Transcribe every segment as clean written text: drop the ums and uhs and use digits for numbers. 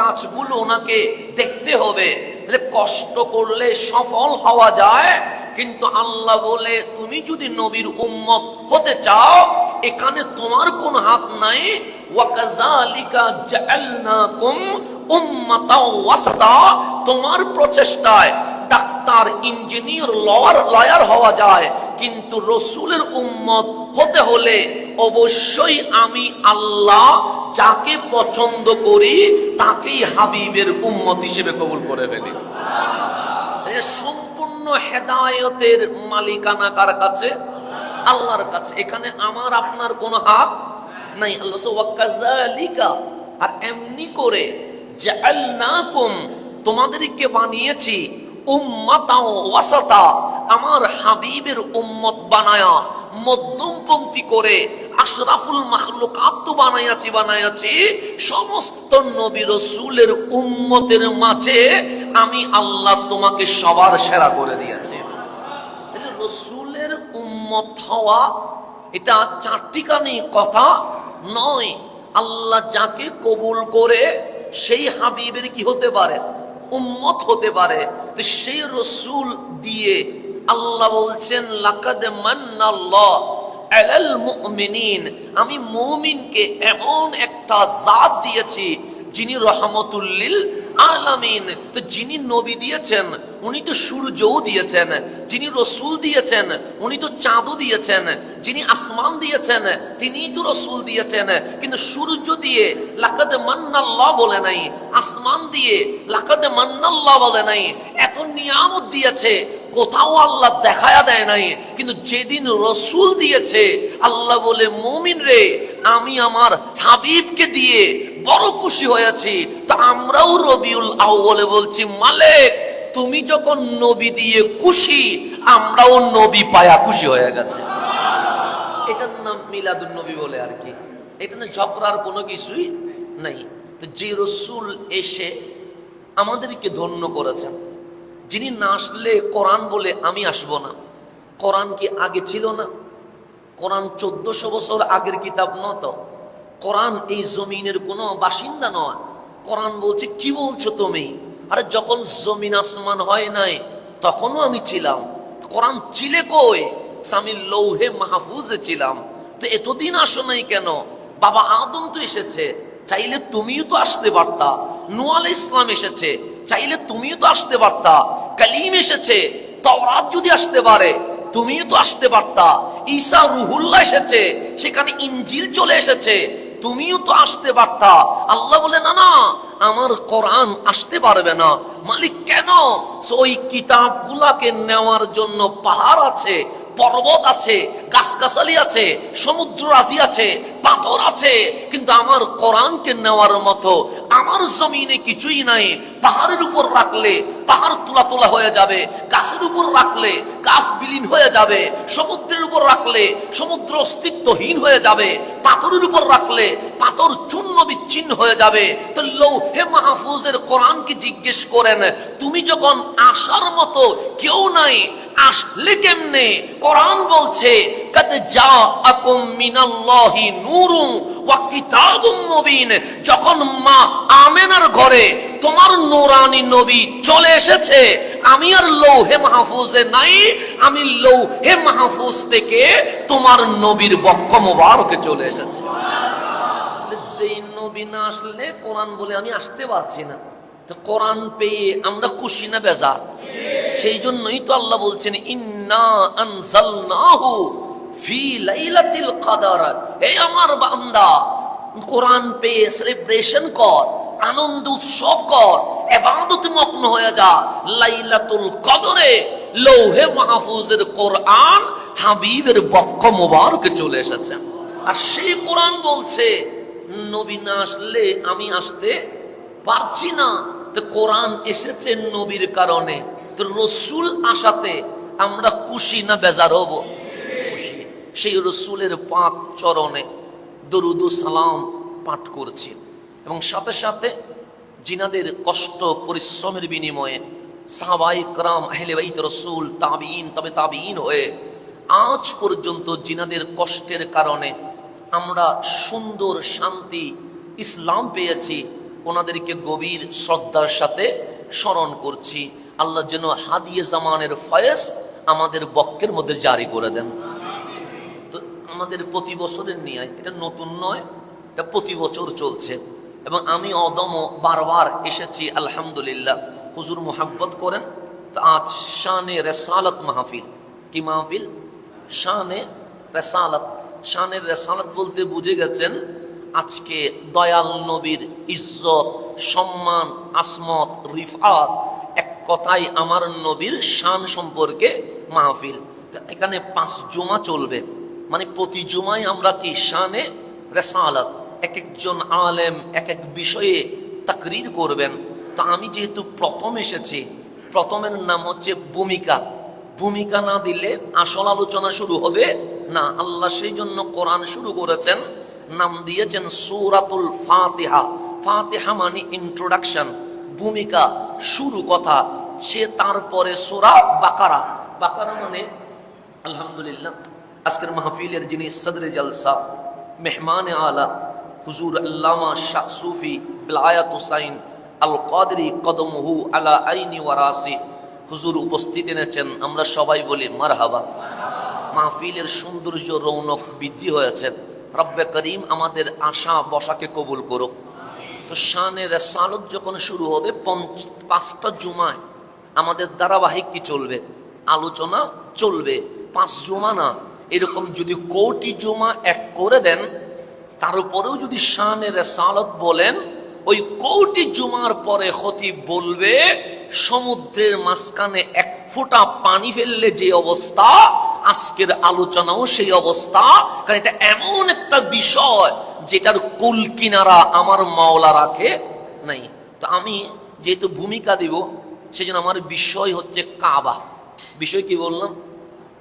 কাজগুলো ওনাকে দেখতে হবে। তাহলে কষ্ট করলে সফল হওয়া যায়, কিন্তু আল্লাহ বলে তুমি যদি নবীর উম্মত হতে চাও এখানে তোমার কোন হাত নাই। ওয়াকাযালিকা জাআলনাকুম উম্মাতাও ওয়াসাতা, তোমার প্রচেষ্টায় ডাক্তার, ইঞ্জিনিয়ার, লয়ার হওয়া যায়, কিন্তু রসুলের উম্মত হতে হলে অবশ্যই আমি আল্লাহ যাকে পছন্দ করি তাকেই হাবিবের উম্মত হিসেবে কবুল করে ফেলি। সম্পূর্ণ হেদায়েতের মালিকানা কার কাছে? আল্লাহর কাছে। এখানে আমার আপনার কোনো হাত নাই। আল্লাহ ওয়াকাযালিকা, আর এমনি করে জাআলনাকুম, তোমাদেরকে বানিয়েছি উম্মাতাও ওয়াসাতা, আমার হাবিবের উম্মত বানায়া মধ্যমপন্থী করে, আশরাফুল মাখলুকাত তো বানায়াছি সমস্ত নবী রাসূলের উম্মতের মাঝে আমি আল্লাহ তোমাকে সবার সেরা করে দিয়েছি। তাহলে রাসূলের উম্মত হওয়া এটা চারটিখানি কথা নয়। আল্লাহ যাকে কবুল করে সেই হাবিবের কি হতে পারে? উম্মত হতে পারে। তো সেই রসুল দিয়ে আল্লাহ বলছেন লাকাদ মান্নাল্লাহু আলাল মুমিনিন, আমি মুমিনকে এমন একটা জাত দিয়েছি যিনি রহমতুল লিল আলামিন। তো যিনি নবী দিয়েছেন উনি তো সূর্যও দিয়েছেন, যিনি রসুল দিয়েছেন উনি তো চাঁদও দিয়েছেন, যিনি আসমান দিয়েছেন তিনিই তো রসুল দিয়েছেন। কিন্তু সূর্য দিয়ে লাকাদ মান্নাল্লাহ বলে নাই, আসমান দিয়ে লাকাদ মান্নাল্লাহ বলে নাই। এত নিয়ামত দিয়েছে কোথাও আল্লাহ দেখায়া দেয় নাই, কিন্তু যেদিন রসুল দিয়েছে আল্লাহ বলে মুমিন রে আমি আমার হাবিবকে দিয়ে বড় খুশি হয়েছি। তা আমরাও রবিউল আউয়ালে বলছি মালিক তুমি যখন নবী দিয়ে খুশি আমরাও নবী পায়া খুশি হয়ে গেছে। এটার নাম মিলাদুন নবী বলে আর কি। এখানে ঝগড়ার কোনো কিছুই নাই। তো যে রসুল এসে আমাদেরকে ধন্য করেছেন, যিনি না আসলে কোরআন বলে আমি আসবো না। কোরআন কি আগে ছিল না? কোরআন 1400 বছর আগের কিতাব নত। কোরআন এই জমিনের কোনো বাসিন্দা নয়। কোরআন বলছে কি বলছো তুমি? আরে যখন জমিন আসমান হয় নাই তখনও আমি ছিলাম। কোরআন ছিলে কই? আমি লৌহে মাহফুজে ছিলাম। তো এতদিন আসো নাই কেন? বাবা আদম তো এসেছে, চাইলে তুমিও তো আসতে পারতা। নূহ আলাইহিস সালাম এসেছে, চাইলে তুমিও তো আসতে পারতা। কালিম এসেছে, তাওরাত যদি আসতে পারে তুমিও তো আসতে পারতা। ঈসা রুহুল্লাহ এসেছে, সেখানে ইনজিল চলে এসেছে, তুমিও তো আসতে পারতা। আল্লাহ বলে না না আমার কোরআন আসতে পারবে না। মালিক কেন? ওই কিতাবগুলাকে নেওয়ার জন্য পাহাড় আছে, পর্বত আছে, গাছগাছালি আছে, সমুদ্র রাজি আছে, পাথর আছে, কিন্তু আমার কোরআনকে নেওয়ার মতো আমার জমিনে কিছুই নাই। পাহাড়ের উপর রাখলে পাহাড় তোলা তোলা হয়ে যাবে, গাছের উপর রাখলে গাছ বিলীন হয়ে যাবে, সমুদ্রের উপর রাখলে সমুদ্র অস্তিত্বহীন হয়ে যাবে, পাথরের উপর রাখলে পাথর চূর্ণ বিচ্ছিন্ন হয়ে যাবে। তো লৌহে মাহফুজের কোরআনকে জিজ্ঞেস করেন তুমি যখন আসার মতো কেউ নাই আসলে কেমনে? কোরআন বলছে কাদ জাআকুম মিনাল্লাহি নূরুন ওয়া কিতাবুম মুবিন। যখন মা আমেনার ঘরে তোমার নূরানী নবী চলে এসেছে, আমি আর লৌহে মাহফুজে নাই, আমি লৌহে মাহফুজ থেকে তোমার নবীর বক্ষ মোবারকে চলে এসেছে। যেই নবী না আসলে কোরআন বলে আমি আসতে পারছি না। তো কোরআন পেয়ে আমরা খুশি না বেজার? সেই জন্যই তো আল্লাহ বলছেন ইন্না আনজালনাহু ফি লাইলাতিল কদর। এই আমার বান্দা কোরআন পেয়ে সেলিব্রেশন কর, আনন্দ উৎসব কর, ইবাদতে মগ্ন হয়ে যা। লাইলাতুল কদরে লৌহে মাহফুজের কোরআন হাবিবের বক্ষ মোবারকে চলে এসেছে। আর সেই কোরআন বলছে নবী না আসলে আমি আসতে পারছি না। তো কোরআন এসেছে নবীর কারণে। তো রসুল আসাতে আমরা খুশি না বেজার হব? খুশি। সেই রসুলের পাক চরণে দরুদ ও সালাম পাঠ করছি, এবং সাথে সাথে জিনাদের কষ্ট পরিশ্রমের বিনিময়ে সাহাবায়ে কেরাম আহলে বাইত রসুল তাবিঈন তবে তাবিঈন হয়ে আজ পর্যন্ত জিনাদের কষ্টের কারণে আমরা সুন্দর শান্তি ইসলাম পেয়েছি। ওনাদেরকে গভীর শ্রদ্ধার সাথে স্মরণ করছি। আল্লাহ যেন হাদিয়ে জামানের ফয়েজ আমাদের বক্ষের মধ্যে জারি করে দেন। তো আমাদের প্রতি বছরের নিয়ে, এটা নতুন নয়, এটা প্রতি বছর চলছে এবং আমি অদম বারবার এসেছি আলহামদুলিল্লাহ। হুজুর মোহাব্বত করেন। তো আজ শানে রেসালত মাহফিল। কি মাহফিল? শানে রেসালত। শানের রেসালত বলতে বুঝে গেছেন আজকে দয়াল নবীর ইজ্জত, সম্মান, আসমত, রিফাত, এক কথায় আমার নবীর শান সম্পর্কে মাহফিল। এখানে 5 জুমা চলবে, মানে প্রতি জুমায় আমরা কি শানে রেসালত, এক একজন আলেম এক এক বিষয়ে তাকরীর করবেন। তা আমি যেহেতু প্রথম এসেছি, প্রথমের নাম হচ্ছে ভূমিকা। ভূমিকা না দিলে আসল আলোচনা শুরু হবে না। আল্লাহ সেই জন্য কোরআন শুরু করেছেন, নাম দিয়েছেন সূরাতুল ফাতিহা। ফাতিহা মানে ইন্ট্রোডাকশন, ভূমিকা, শুরু কথা। সে তারপরে সূরা বাকারা। বাকারা মানে আলহামদুলিল্লাহ আজকের মাহফিলের যিনি সদরে জলসা, মেহমানে আলা হুজুর আল্লামা শাহ সুফি বিলায়াত হুসাইন আল কাদরি কদমহু আলা আইনি ওয়ারাসি হুজুর উপস্থিত এনেছেন। আমরা সবাই বলি মারহাবা। মাহফিলের সৌন্দর্য, রৌনক বৃদ্ধি হয়েছে। রব্বে করিম আমাদের আশা বসাকে কবুল করুক। তো শানে রেসালত যখন শুরু হবে 5টা জুমায় আমাদের ধারাবাহিক কি চলবে? আলোচনা চলবে। 5 জুমা না, এরকম যদি কোটি জুমা এক করে দেন, তার উপরেও যদি শানে রেসালত বলেন, ওই কোটি জুমার পরে খতিব বলবে সমুদ্রের মাঝখানে 1 ফোঁটা পানি ফেললে যে অবস্থা, আজকের আলোচনাও সেই অবস্থা। কারণ এটা এমন একটা বিষয় যেটার কুল কিনারা আমার মাওলা রাখে নাই। তো আমি যেহেতু ভূমিকা দিব, সেজন্য আমার বিষয় হচ্ছে কাবা। বিষয় কি বললাম?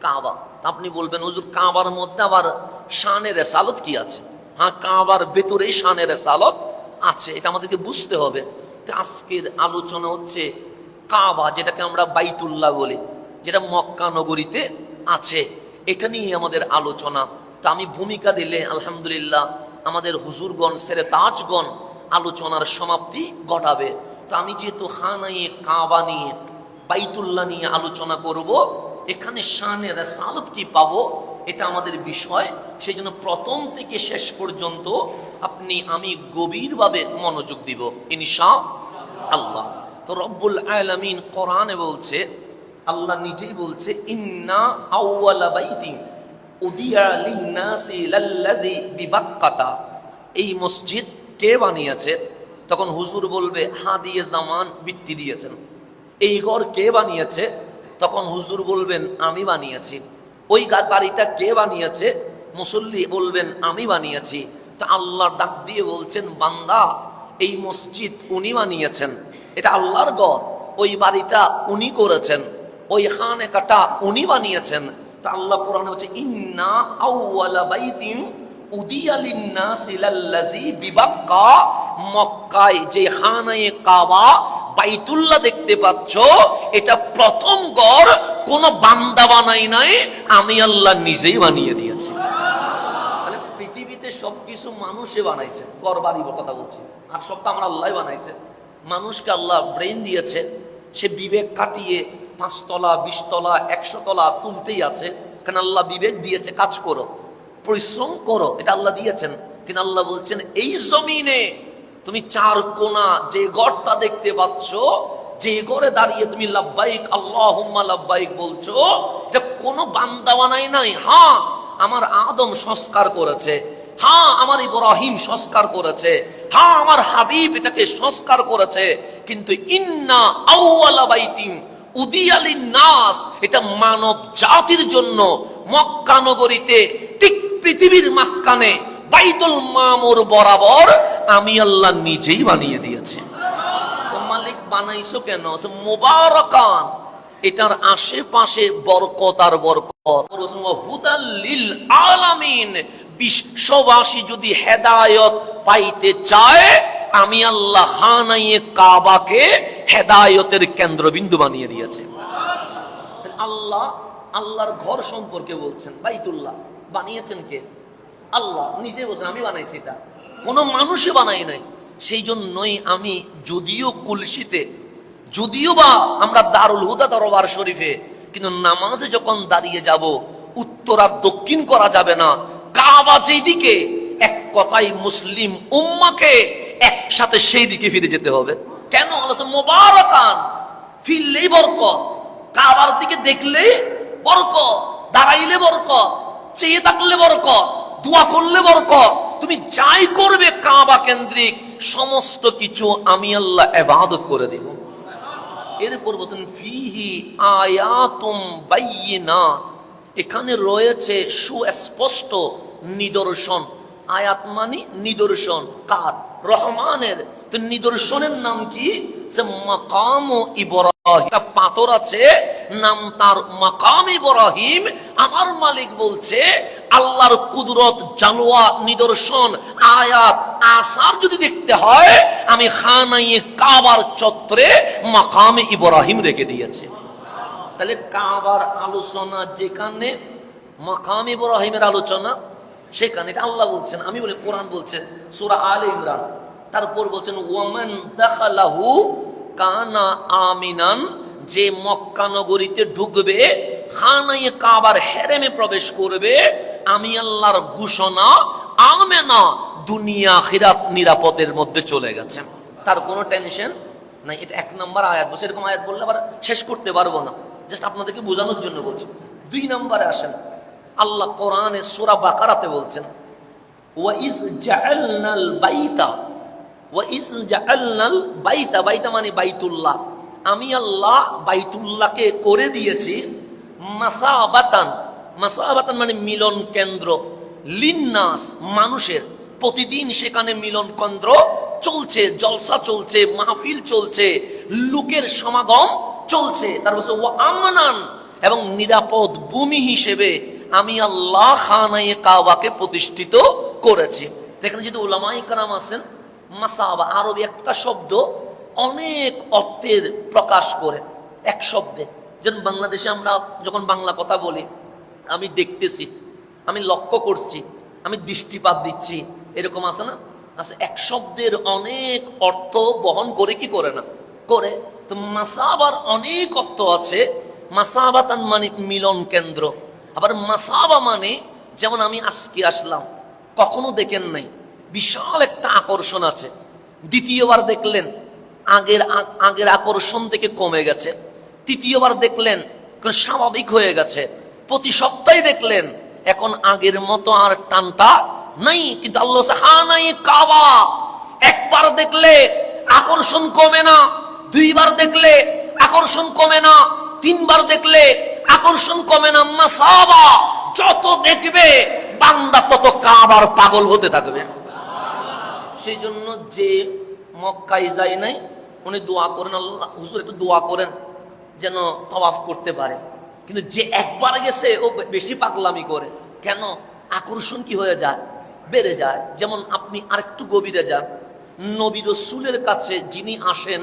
কাবা। আপনি বলবেন হুজুর কাবার মধ্যে আবার শানে রেসালত কি আছে? হ্যাঁ, কাবার ভেতরেই শানে রেসালত আছে, এটা আমাদেরকে বুঝতে হবে। তো আজকের আলোচনা হচ্ছে কাবা, যেটাকে আমরা বাইতুল্লাহ বলি, যেটা মক্কা নগরীতে আছে, এটা নিয়ে আমাদের আলোচনা। তা আমি ভূমিকা দিলে আলহামদুলিল্লাহ আমাদের হুজুরগণ, সেরে তাজগণ আলোচনার সমাপ্তি ঘটাবে। তা আমি যেহেতু খানায়ে কাবা নিয়ে, বাইতুল্লাহ নিয়ে আলোচনা করব, এখানে শানে রেসালত কি পাবো, এটা আমাদের বিষয়। সেই জন্য প্রথম থেকে শেষ পর্যন্ত আমি গভীরভাবে মনোযোগ দিব ইনশাআল্লাহ। তো রব্বুল আলামিন কোরআনে বলছে, আল্লাহ নিজেই বলছে, ইন্না আউওয়ালা বাইতিন উদিয়া লিন-নাসি লাল্লাযী বিবাক্কাতা। এই মসজিদ কে বানিয়েছে? তখন হুজুর বলবে হাদিয়ে জামান বৃত্তি দিয়েছেন। এই ঘর কে বানিয়েছে? তখন হুজুর বলবেন আমি বানিয়েছি। ওই বাড়িটা কে বানিয়েছে? মুসল্লি বলবেন আমি বানিয়েছি। তা আল্লাহ ডাক দিয়ে বলছেন, বান্দা এই মসজিদ উনি বানিয়েছেন, এটা আল্লাহর ঘর, ওই বাড়িটা উনি করেছেন, ওই খানেকাটা উনি বানিয়েছেন। তা আল্লাহ কোরআনে বলছে, ইন্না আউওয়ালা বাইতিন উদিয়া লিন-নাসি লাল্লাযী বিবাক্কা। মক্কায় যে খানায়ে কাবা, বাইতুল্লাহ দেখতে পাচ্ছ, এটা প্রথম ঘর কোন বান্দা বানাই নাই, আমি আল্লাহ নিজেই বানিয়ে দিয়েছি। তাহলে পৃথিবীতে সবকিছু মানুষে বানাইছে, ঘর বাড়ি কথা বলছি, আর সবটা আমরা আল্লাহ বানাইছে। মানুষকে আল্লাহ ব্রেন দিয়েছে, সে বিবেক কাটিয়ে 5 তলা 20 তলা 100 তলা তুলতেই আছে। কারণ আল্লাহ বিবেক দিয়েছে, কাজ করো, পরিশ্রম করো, এটা আল্লাহ দিয়েছেন। কিন্তু আল্লাহ বলছেন এই জমিনে তুমি 4 কোণা যে ঘরটা দেখতে পাচ্ছ, যে ঘরে দাঁড়িয়ে তুমি লাব্বাইক আল্লাহুম্মা লাব্বাইক বলছো, এটা কোনো বান্দা বানাই নাই। হ্যাঁ, আমার আদম সংস্কার করেছে, হ্যাঁ আমার ইব্রাহিম সংস্কার করেছে, হ্যাঁ আমার হাবিব এটাকে সংস্কার করেছে। কিন্তু ইন্না আউওয়ালা বাইতিন উদিয়া লিন-নাস, এটা মানব জাতির জন্য মক্কা নগরীতে, ঠিক পৃথিবীর মাঝখানে বাইতুল মামুর বরাবর আমি আল্লাহ নিজেই বানিয়ে দিয়েছি। তো মালিক বানাইছো কেন? মুবারাকান, এটার আশেপাশে বরকত আর বরকত। হুদাল লিল আলামিন, বিশ্ববাসী যদি হেদায়েত পাইতে চায়, আমি আল্লাহ খানায়ে কাবাকে হেদায়েতের কেন্দ্রবিন্দু বানিয়ে দিয়েছি। আল্লাহ আল্লাহর ঘর সম্পর্কে বলছেন, বাইতুল্লাহ বানিয়েছেন কে? আল্লাহ নিজে বলছেন আমি বানাইছি। এটা কোনো মানুষে বানাই নাই। সেই জন্যই আমি যদিও কুলসিতে, যদিও বা আমরা দারুল হুদা দরবার শরীফে, কিন্তু নামাজে যখন দাঁড়িয়ে যাব উত্তর আর দক্ষিণ করা যাবে না। কাবা যেই দিকে, এক কথাই মুসলিম উম্মাকে একসাথে সেই দিকে ফিরে যেতে হবে। কেন? মোবারকান, ফিরলেই বরকত, কাবার দিকে দেখলে বরকত, দাঁড়াইলে বরকত, চেয়ে থাকলে বরকত, দোয়া করলে বরকত। তুমি যাই করবে কাবা কেন্দ্রিক সমস্ত কিছু আমি আল্লাহ ইবাদত করে দিব। এরপর বলেন ফিহি আয়াতুম বাইয়িনাত, এখানে রয়েছে সুস্পষ্ট নিদর্শন। আয়াত মানে নিদর্শন। কার? রহমানের। তো নিদর্শনের নাম কি? সে মাকাম ইব্রাহিম, একটা পাথর আছে নাম তার মাকাম ইব্রাহিম। আমার মালিক বলছে আল্লাহর কুদরত, জানোয়া, নিদর্শন, আয়াত, আসার যদি দেখতে হয় আমি খানায়ে কাবার চত্বরে মাকাম ইব্রাহিম রেখে দিয়েছি। তাহলে কাবার আলোচনা যেখানে, মাকাম ইব্রাহিমের আলোচনা সেখানে। এটা আল্লাহ বলছেন, আমি বলি কোরআন বলছেন সূরা আলে ইমরান। তারপর বলছেন ওয়ামান দাখালাহু কানা আমিনান, যে মক্কা নগরীতে ঢুকবে, খানায়ে কাবার হেরেমে প্রবেশ করবে, আমি আল্লাহর ঘোষণা আমেনা, দুনিয়া আখিরাত নিরাপদের মধ্যে চলে গেছে, তার কোনো টেনশন নাই। এটা এক নম্বর আয়াত বলছে। এরকম আয়াত বললে আবার শেষ করতে পারবো না, জাস্ট আপনাদেরকে বোঝানোর জন্য বলছি। 2 নম্বরে আসেন, আল্লাহ কোরআনে সূরা বাকারাতে বলছেন ওয়াইজ জাআলনাল বাইতা, ওয়াইজ জাআলনাল বাইতা, বাইতা মানে বাইতুল্লাহ, আমি আল্লাহ বাইতুল্লাহকে করে দিয়েছি মাসাবাতান, মাসাবাতান মানে মিলন কেন্দ্র, লিন্নাস মানুষের, প্রতিদিন সেখানে মিলন কেন্দ্র চলছে, জলসা চলছে, মাহফিল চলছে, লোকের সমাগম চলছে। তারপর ওয়া আমানান, এবং নিরাপদ ভূমি হিসেবে আমি আল্লাহ খানায়ে কাবাকে প্রতিষ্ঠিত করেছি। এখানে যদি উলামায়ে কেরাম আছেন, মাসাবা আরবি একটা শব্দ অনেক অর্থের প্রকাশ করে এক শব্দে। যেমন বাংলাদেশে আমরা যখন বাংলা কথা বলি, আমি দেখতেছি, আমি লক্ষ্য করছি, আমি দৃষ্টিপাত দিচ্ছি, এরকম আছে না? আছে। এক শব্দের অনেক অর্থ বহন করে কি করে না? করে। তো মাসাবার অনেক অর্থ আছে। মাসাবাতান মানে মিলন কেন্দ্র, আবার মাসাবা মানে যেমন আমি আজকে আসলাম, কখনো দেখেন নাই, বিশাল একটা আকর্ষণ আছে, দ্বিতীয়বার দেখলেন আগের আকর্ষণ থেকে কমে গেছে, তৃতীয়বার দেখলেন স্বাভাবিক হয়ে গেছে, প্রতি সপ্তাহে দেখলেন এখন আগের মতো আর টানটা নাই। কিন্তু আল্লাহ খানায়ে কাবা একবার দেখলে আকর্ষণ কমে না, 2 বার দেখলে আকর্ষণ কমে না, 3 বার দেখলে আকর্ষণ কমে না। মাসাবা যত দেখবে বান্দা তত কাবার পাগল হতে থাকবে। সেই জন্য যে মক্কায় যায় নাই উনি দোয়া করেন, আল্লাহ হুজুর একটু দোয়া করেন যেন তাওয়াফ করতে পারে। কিন্তু যে একবার গেছে ও বেশি পাগলামি করে। কেন? আকর্ষণ কি হয়ে যায়? বেড়ে যায়। যেমন আপনি আরেকটু গভীরে যান, নবী রাসূলের কাছে যিনি আসেন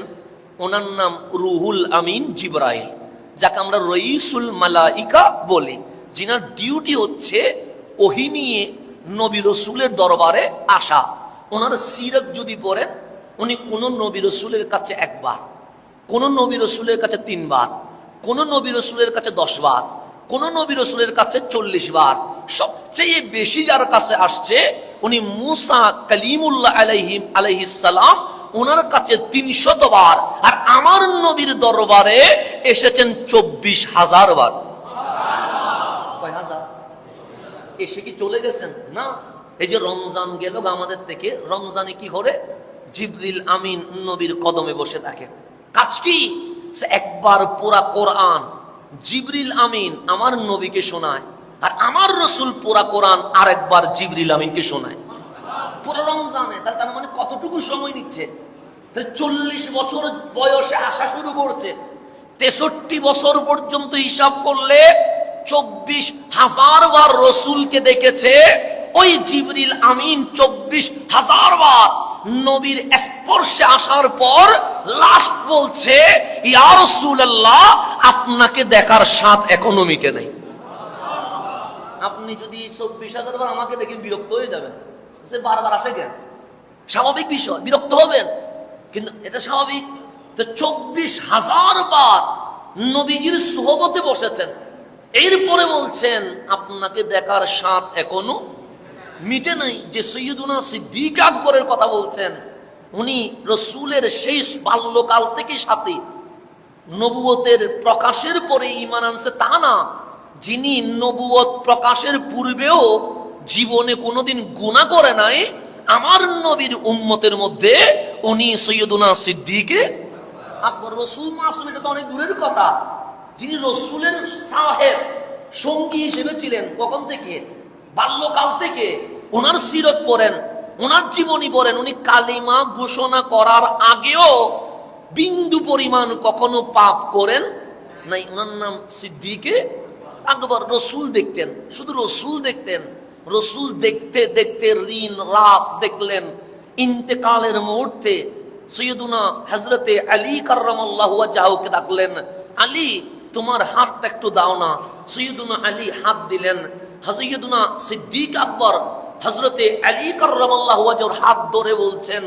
ওনার নাম রুহুল আমিন জিবরাইল, যাকে আমরা রইসুল মালাইকা বলি, যিনার ডিউটি হচ্ছে ওহী নিয়ে নবী রাসূলের দরবারে আসা। ওনার সিরাত যদি পড়েন, উনি কোন নবী রাসূলের কাছে 1 বার, কোন নবী রাসূলের কাছে 3 বার, কোন নবী রাসূলের কাছে 10 বার, কোন নবী রাসূলের কাছে 40 বার, সবচেয়ে বেশি যার কাছে আসছে উনি মুসা কালিমুল্লাহ আলাইহিস সালাম, ওনার কাছে 300 বার। আর আমার নবীর দরবারে এসেছেন 24,000 বার। কয় হাজার? এসে কি চলে গেছেন? না। এই যে রমজান গেল আমাদের থেকে, রমজানে কি করে? জিবরিল আমিন নবীর কদমে বসে থাকে। কাজ কি? একবার পুরা কোরআন জিবরিল আমিন আমার নবীকে শোনায়, আর আমার রাসূল পুরা কোরআন আরেকবার জিবরিল আমিনকে শোনায় পুরো রমজানে। তার মানে কতটুকু সময় নিচ্ছে? 40 বছর বয়সে আসা শুরু করছে, 63 বছর পর্যন্ত হিসাব করলে 24,000 বার রাসূলকে দেখেছে। ওই জিবরিল আমিন 24,000 বার নবীর স্পর্শে আসার পর লাস্ট বলছে, ইয়া রাসূলুল্লাহ আপনাকে দেখার স্বাদ এখনো মিটে নাই। আপনি যদি 24,000 বার আমাকে দেখে বিরক্ত হয়ে যাবেন, সে বারবার আসে কেন? স্বাভাবিক বিষয়, বিরক্ত হবেন, কিন্তু এটা স্বাভাবিক। তো 24,000 বার নবীজির সুহবতে বসেছেন, এরপরে বলছেন আপনাকে দেখার স্বাদ এখনো মিটে নাই। যে সৈয়দুনা সিদ্দিক আকবরের কথা বলছেন, উনি রসুলের শেষ বাল্যকাল থেকে সাথে, নবুয়তের প্রকাশের পরে ঈমান আনছে তা না, যিনি নবুয়ত প্রকাশের পূর্বেও জীবনে কোনোদিন গুনাহ করে নাই, আমার নবীর উম্মতের মধ্যে উনি সৈয়দুনা সিদ্দিক আকবর। রসুল মাসুম এটা তো অনেক দূরের কথা, যিনি রসুলের সাহেব সঙ্গী হিসেবে ছিলেন কখন থেকে, বাল্যকাল থেকে। ওনার সিরত পড়েন, ওনার জীবনী পড়েন, উনি কালিমা ঘোষণা করার আগেও বিন্দু পরিমাণ কখনো পাপ করেন নাই। ওনার নাম সিদ্দিকে আকবর। রসুল দেখতেন, শুধু রসুল দেখতেন। রসুল দেখতে দেখতে দিন রাত দেখলেন। ইন্তেকালের মুহূর্তে সৈয়দুনা হযরতে আলী কাররামাল্লাহু ওয়াজহাহুকে ডাকলেন, আলী তোমার হাতটা একটু দাও না। সৈয়দুনা আলী হাত দিলেন। সৈয়দুনা সিদ্দিক আকবর হযরতে আলী কাররামাল্লাহু ওয়াজহুর হাত ধরে বলছেন,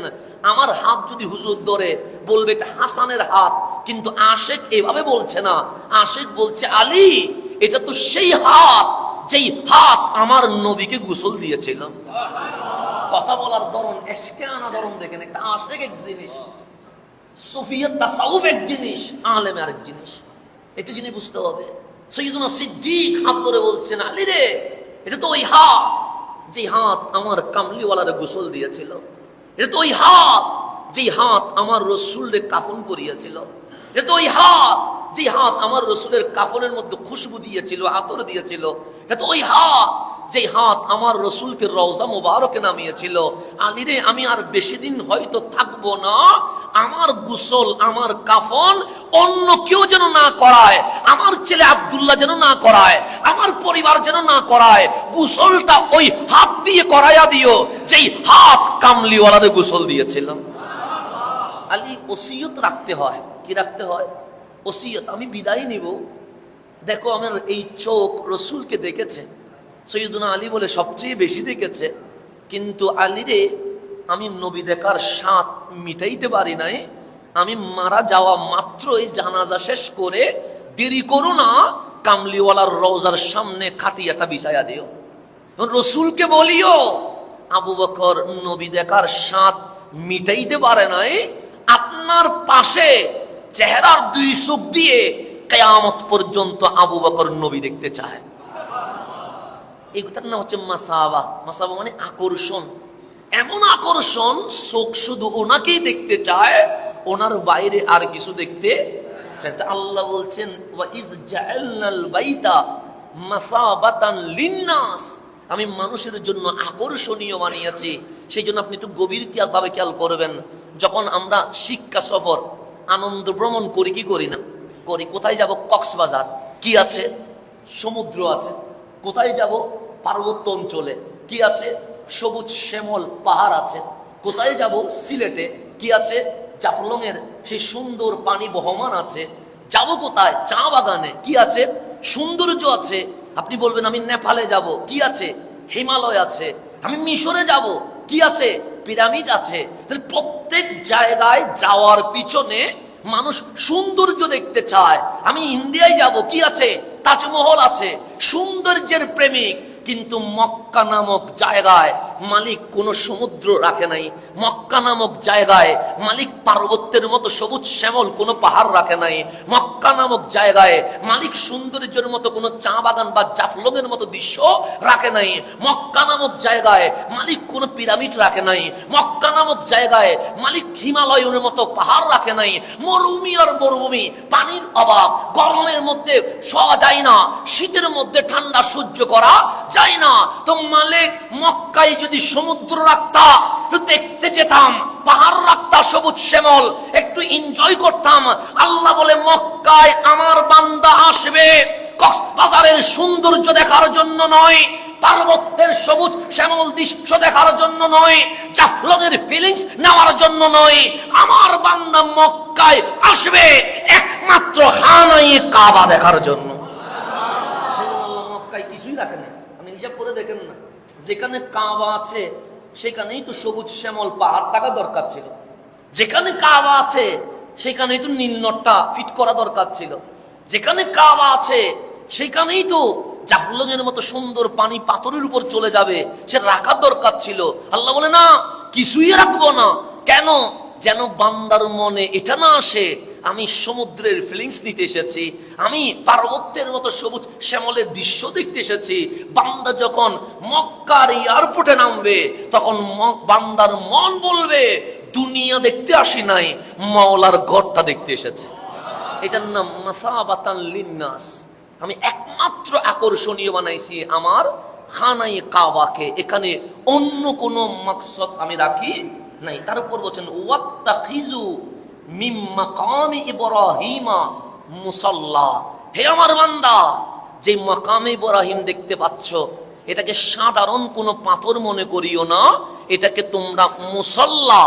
আমার হাত যদি হুজুর ধরে বলবে এটা হাসানের হাত, কিন্তু আশেক এভাবে বলছে না। আশেক বলছে, আলী এটা তো সেই হাত যেই হাত আমার নবীকে গোসল দিয়েছিল। কথা বলার ধরন, এশকে আনা ধরন দেখেন। একটা আশেক এক জিনিস, সুফিয়ত তাসাউফ এক জিনিস, আলেম আরেক জিনিস। এটা জিনিস বুঝতে হবে। সৈয়দুনা সিদ্দিক হাত ধরে বলছেন, আলী রে এটা তো ওই হাত যে হাত আমার কামলিওয়ালারে গোসল দিয়েছিল। এটা তো ওই হাত যে হাত আমার রসুলরে কাফন পরিয়েছিল। এটা তো ওই হাত যে হাত আমার রসুলের কাফনের মধ্যে খুশবু দিয়েছিল, আতর দিয়েছিল। এটা তো ওই হাত যে হাত আমার রসুলকে রওজা মুবারকে নামিয়েছিল। আলীরে আমি আর বেশি দিন হয়তো থাকবো না, আমার গোসল আমার কাফন অন্য কেউ যেন না করায়, আমার ছেলে আব্দুল্লাহ যেন না করায়, আমার পরিবার যেন না করায়। গোসলটা ওই হাত দিয়ে করাইয়া দিও যেই হাত কামলিওয়ালারে গোসল দিয়েছিল। আলী ওসিয়ত রাখতে হয়। কি রাখতে হয়? ওসিয়ত। আমি বিদায় নিব, দেখো আমার এই চোখ রসুলকে দেখেছে। সৈয়দুনা আলী বলে সবচেয়ে বেশি দেখেছে, কিন্তু আলী রে আমি নবী দেখার স্বাদ মিটাইতে পারি নাই। আমি মারা যাওয়া মাত্রই জানাজা শেষ করে দেরি করো না, কামলিওয়ালার রওজার সামনে খাটিয়াটা বিছাইয়া দিও। রসুলকে বলিও আবু বকর নবী দেখার স্বাদ মিটাইতে পারে নাই, আপনার পাশে চেহারার দুই চোখ দিয়ে কিয়ামত পর্যন্ত আবু বকর নবী দেখতে চায়। এটার নাম হচ্ছে মাসাবা। মাসাবা মানে আকর্ষণ। এমন আকর্ষণ, চোখ শুধু ওনাকেই দেখতে চায়, ওনার বাইরে আর কিছু দেখতে চায়। আল্লাহ বলছেন, ওয়া ইজ জাআলনাল বাইতা মাসাবাতান লিন্নাস, আমি মানুষের জন্য আকর্ষণীয় বানিয়েছি। সেই জন্য আপনি একটু গভীর ভাবে খেয়াল করবেন। যখন আমরা শিক্ষা সফর আনন্দ ভ্রমণ করি, কি করি না করি? কোথায় যাব? কক্সবাজার, কি আছে? সমুদ্র আছে। কোথায় যাব? পার্বত্য অঞ্চলে, কি আছে? সবুজ শ্যামল পাহাড় আছে। কোথায় যাব? সিলেটে, কি আছে? জাফলং এর সেই সুন্দর পানি বহমান আছে। যাব কোথায়? চা বাগানে, কি আছে? সৌন্দর্য আছে। আপনি বলবেন আমি নেপালে যাব, কি আছে? হিমালয় আছে। আমি মিশরে যাব, কি আছে? পিরামিড আছে। তাহলে প্রত্যেক জায়গায় যাওয়ার পিছনে মানুষ সৌন্দর্য দেখতে চায়। আমি ইন্ডিয়ায় যাব, কি আছে? তাজমহল আছে। সৌন্দর্যের প্রেমিক। কিন্তু মক্কা নামক জায়গায় মালিক কোনো সমুদ্র রাখে নাই। মক্কা নামক জায়গায় মালিক পার্বত্যের মতো সবুজ শ্যামল কোনো পাহাড় রাখে নাই। মক্কা নামক জায়গায় মালিক সৌন্দর্যের মতো কোনো চা বাগান বা জাফলংয়ের মতো দৃশ্য রাখে নাই। মক্কা নামক জায়গায় মালিক কোনো পিরামিড রাখে নাই। মক্কা নামক জায়গায় মালিক হিমালয়ের মতো পাহাড় রাখে নাই। মরুভূমি আর মরুভূমি, পানির অভাব, গরমের মধ্যে শোয়া যায় না, শীতের মধ্যে ঠান্ডা সহ্য করা যায় না। তো মালিক মক্কায় যদি সমুদ্র রাখতা, দেখতে যেতাম, পাহাড় রাখতা সবুজ শ্যামল, একটু এনজয় করতাম। আল্লাহ বলে মক্কায় আমার বান্দা আসবে কক্সবাজারের সৌন্দর্য দেখার জন্য নয়, পার্বত্যের সবুজ শ্যামল দৃশ্য দেখার জন্য নয়, জাফলংয়ের ফিলিংস নেওয়ার জন্য নয়। আমার বান্দা মক্কায় আসবে একমাত্র খানায়ে কাবা দেখার জন্য। সেজন্য আল্লাহ মক্কায় কিছুই রাখে না। আপনি হিসাব করে দেখেন না, যেখানে কাবা আছে সেখানেই তো সবুজ শ্যামল পাহাড় থাকা দরকার ছিল। যেখানে কাবা আছে সেখানেই তো নীলনদটা ফিট করা দরকার ছিল। যেখানে কাবা আছে সেখানেই তো জাফলংয়ের মতো সুন্দর পানি পাথরের উপর চলে যাবে, সে রাখার দরকার ছিল। আল্লাহ বলে না, কিছুই রাখবো না। কেন? যেন বান্দার মনে এটা না আসে আমি সমুদ্রের ফিলিংস নিতে এসেছি, আমি পার্বত্যের মতো সবুজ শ্যামলের দৃশ্য দেখতে এসেছি। বান্দা যখন মক্কার এয়ারপোর্টে নামবে তখন বান্দার মন বলবে দুনিয়া দেখতে আসি নাই, মাওলার ঘরটা দেখতে এসেছে। এটার নাম মাসাবাতান লিন্নাস। আমি একমাত্র আকর্ষণীয় বানাইছি আমার খানাই কাবাকে, এখানে অন্য কোন মাকসাদ আমি রাখি নাই। তার উপর বলছেন ওয়াত্তাখিজু মিম মাকামি ইব্রাহিমা মুসাল্লা। হে আমার বান্দা, যে মাকামে ইব্রাহিম দেখতে পাচ্ছ এটাকে সাধারণ কোনো পাথর মনে করিও না, এটাকে তোমরা মুসাল্লা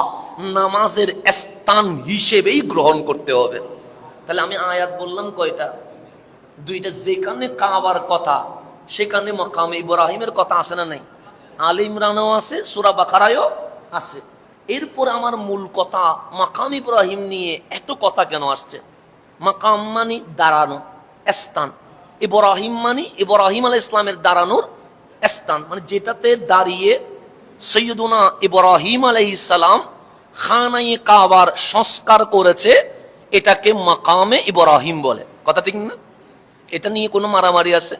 নামাজের স্থান হিসেবেই গ্রহণ করতে হবে। তাহলে আমি আয়াত বললাম কয়টা? দুইটা। যেখানে কাবার কথা সেখানে মাকামে ইব্রাহিমের কথা আছে না নাই? আলে ইমরানও আছে, সূরা বাকারায়ও আছে। এরপর আমার মূল কথা, মাকাম ইব্রাহিম নিয়ে এত কথা কেন আসছে? মাকাম মানে দাঁড়ানো স্থান, ইব্রাহিম মানে ইব্রাহিম আলাইহিস সালামের দাঁড়ানোর স্থান, মানে যেটাতে দাঁড়িয়ে সৈয়দুনা ইব্রাহিম আলাইহিস সালাম খানায়ে কাবার সংস্কার করেছে, এটাকে মাকামে ইব্রাহিম বলে। কথা ঠিক না? এটা নিয়ে কোনো মারামারি আছে?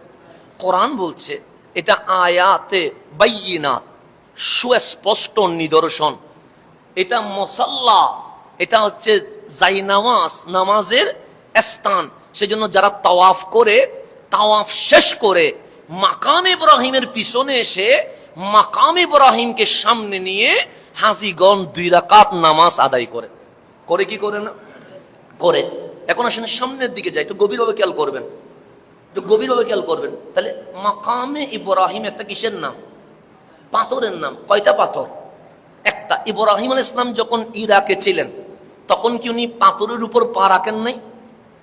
কোরআন বলছে এটা আয়াতে বাইয়িনাত, সুস্পষ্ট নিদর্শন। এটা মুসাল্লা, এটা হচ্ছে জায়নামাজ, নামাজের স্থান। সেজন্য যারা তাওয়াফ করে, তাওয়াফ শেষ করে মাকাম ইব্রাহিমের পিছনে এসে মাকাম ইব্রাহিমকে সামনে নিয়ে হাজিগণ 2 রাকাত নামাজ আদায় করে। করে কি করে না? করে। এখন আসেন সামনের দিকে যাই, একটু গভীরভাবে খেয়াল করবেন, একটু গভীরভাবে খেয়াল করবেন। তাহলে মাকামে ইব্রাহিম একটা কিসের নাম? পাথরের নাম। কয়টা পাথর? একটা। ইব্রাহিম আলাইহিস সালাম যখন ইরাকে ছিলেন তখন কি উনি পাথরের উপর পা রাখেন নাই?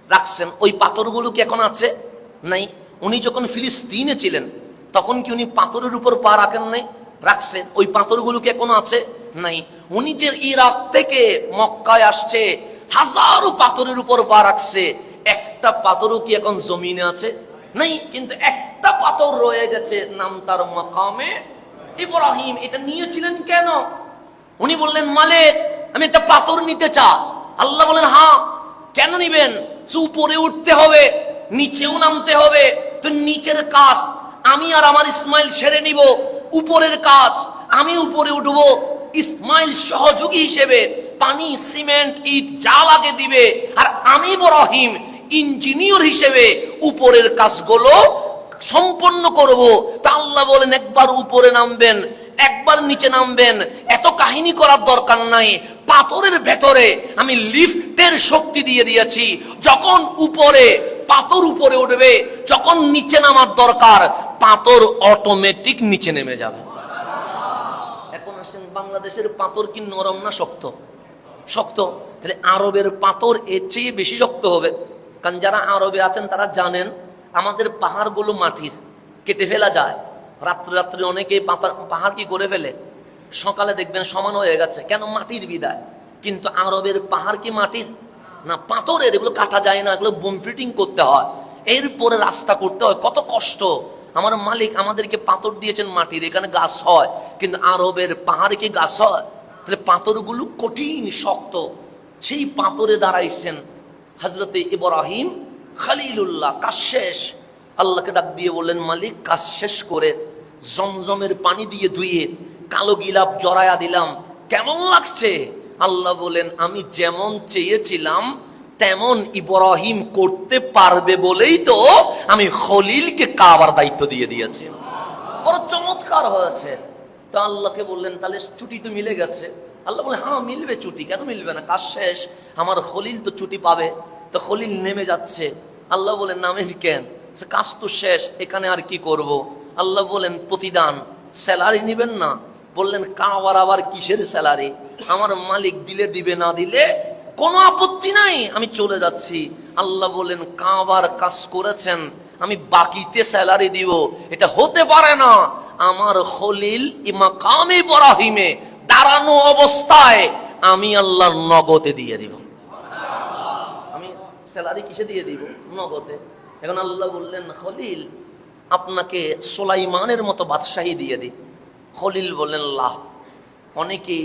রাখছেন। ওই পাথরগুলো কি এখন আছে? নাই। উনি যখন ফিলিস্তিনে ছিলেন তখন কি উনি পাথরের উপর পা রাখেন নাই? রাখছেন। ওই পাথরগুলো কি এখন আছে? নাই। উনি যে ইরাক থেকে মক্কায় আসছে হাজারো পাথরের উপর পা রাখছে, একটা পাথরও কি এখন জমিনে আছে? নাই। কিন্তু একটা পাথর রয়ে গেছে, নাম তার মাকামে ইব্রাহিম। এটা নিয়েছিলেন কেন? উনি বললেন মালিক আমি একটা পাথর নিতে চাই। আল্লাহ বলেন হ্যাঁ, কেন নিবেন? উপরে উঠতে হবে, নিচেও নামতে হবে। তো নিচের কাজ আমি আর আমার ইসমাইল সেরে নিব, উপরের কাজ আমি উপরে উঠবো, ইসমাইল সহযোগী হিসেবে পানি, সিমেন্ট, ইট যা লাগে দিবে, আর আমি ইব্রাহিম ইঞ্জিনিয়ার হিসেবে উপরের কাজগুলো সম্পন্ন করব। তা আল্লাহ বলেন একবার উপরে নামবেন, একবার নিচে নামবেন। এত কাহিনী করার দরকার নাই। পাথরের ভেতরে আমি লিফটের শক্তি দিয়ে দিয়েছি। যখন উপরে পাথর উপরে উঠবে, যখন নিচে নামার দরকার পাথর অটোমেটিক নিচে নেমে যাবে। এখন আসেন, বাংলাদেশের পাথর কি নরম না শক্ত? শক্ত। তাহলে আরবের পাথর এর চেয়ে বেশি শক্ত হবে। কারণ যারা আরবে আছেন তারা জানেন আমাদের পাহাড়গুলো মাটির, কেটে ফেলা যায়। রাত্রে রাত্রে অনেকে পাহাড় কি করে ফেলে, সকালে দেখবেন সমান হয়ে গেছে, কেন? মাটির বিদায়। কিন্তু আরবের পাহাড় কি মাটির না, পাথরের। এগুলো কাটা যায় না, এগুলো বোম ফিটিং করতে হয়, এরপরে রাস্তা করতে হয়, কত কষ্ট। আমার মালিক আমাদেরকে পাথর দিয়েছেন মাটির, এখানে গাছ হয়, কিন্তু আরবের পাহাড়ে কি গাছ হয়? তাহলে পাথরগুলো কঠিন শক্ত। সেই পাথরে দাঁড়াইছেন হযরতে ইব্রাহিম খলিলুল্লাহ। কাজ শেষ, আল্লাহকে ডাক দিয়ে বললেন মালিক কাজ শেষ করে জমজমের পানি দিয়ে ধুয়ে কালো গিলাপ জড়ায়া দিলাম, কেমন লাগছে? আল্লাহ বলেন আমি যেমন চেয়েছিলাম তেমন ইব্রাহিম করতে পারবে বলেই তো আমি খলিলকে কাবার দায়িত্ব দিয়ে দিয়েছি। বড় চমৎকার হয়েছে। তো আল্লাহকে বললেন তাহলে ছুটি তো মিলে গেছে। আল্লাহ বলে হ্যাঁ মিলবে ছুটি, কেন মিলবে না? কাজ শেষ, আমার খলিল তো ছুটি পাবে। তো খলিল নেমে যাচ্ছে। আল্লাহ বলেন নামের কেন? কাজ তো শেষ, এখানে আর কি করব? আল্লাহ বলেন প্রতিদান, স্যালারি নিবেন না? বললেন কাবার আবার কিসের স্যালারি? আমার মালিক দিলে দিবে, না দিলে কোনো আপত্তি নাই, আমি চলে যাচ্ছি। আল্লাহ বলেন কাবার কাজ করেছেন, আমি বাকিতে স্যালারি দিব? এটা হতে পারে না। আমার খলিল মাকামে ইব্রাহিমে দাঁড়ানো অবস্থায় আমি আল্লাহর নগদে দিয়ে দিব। আমি স্যালারি কিসে দিয়ে দিব? নগদে। এখন আল্লাহ বললেন, খলিল আপনাকে সুলাইমানের মতো বাদশাহী দিয়ে দিই। খলিল বললেন, লাহ। অনেকে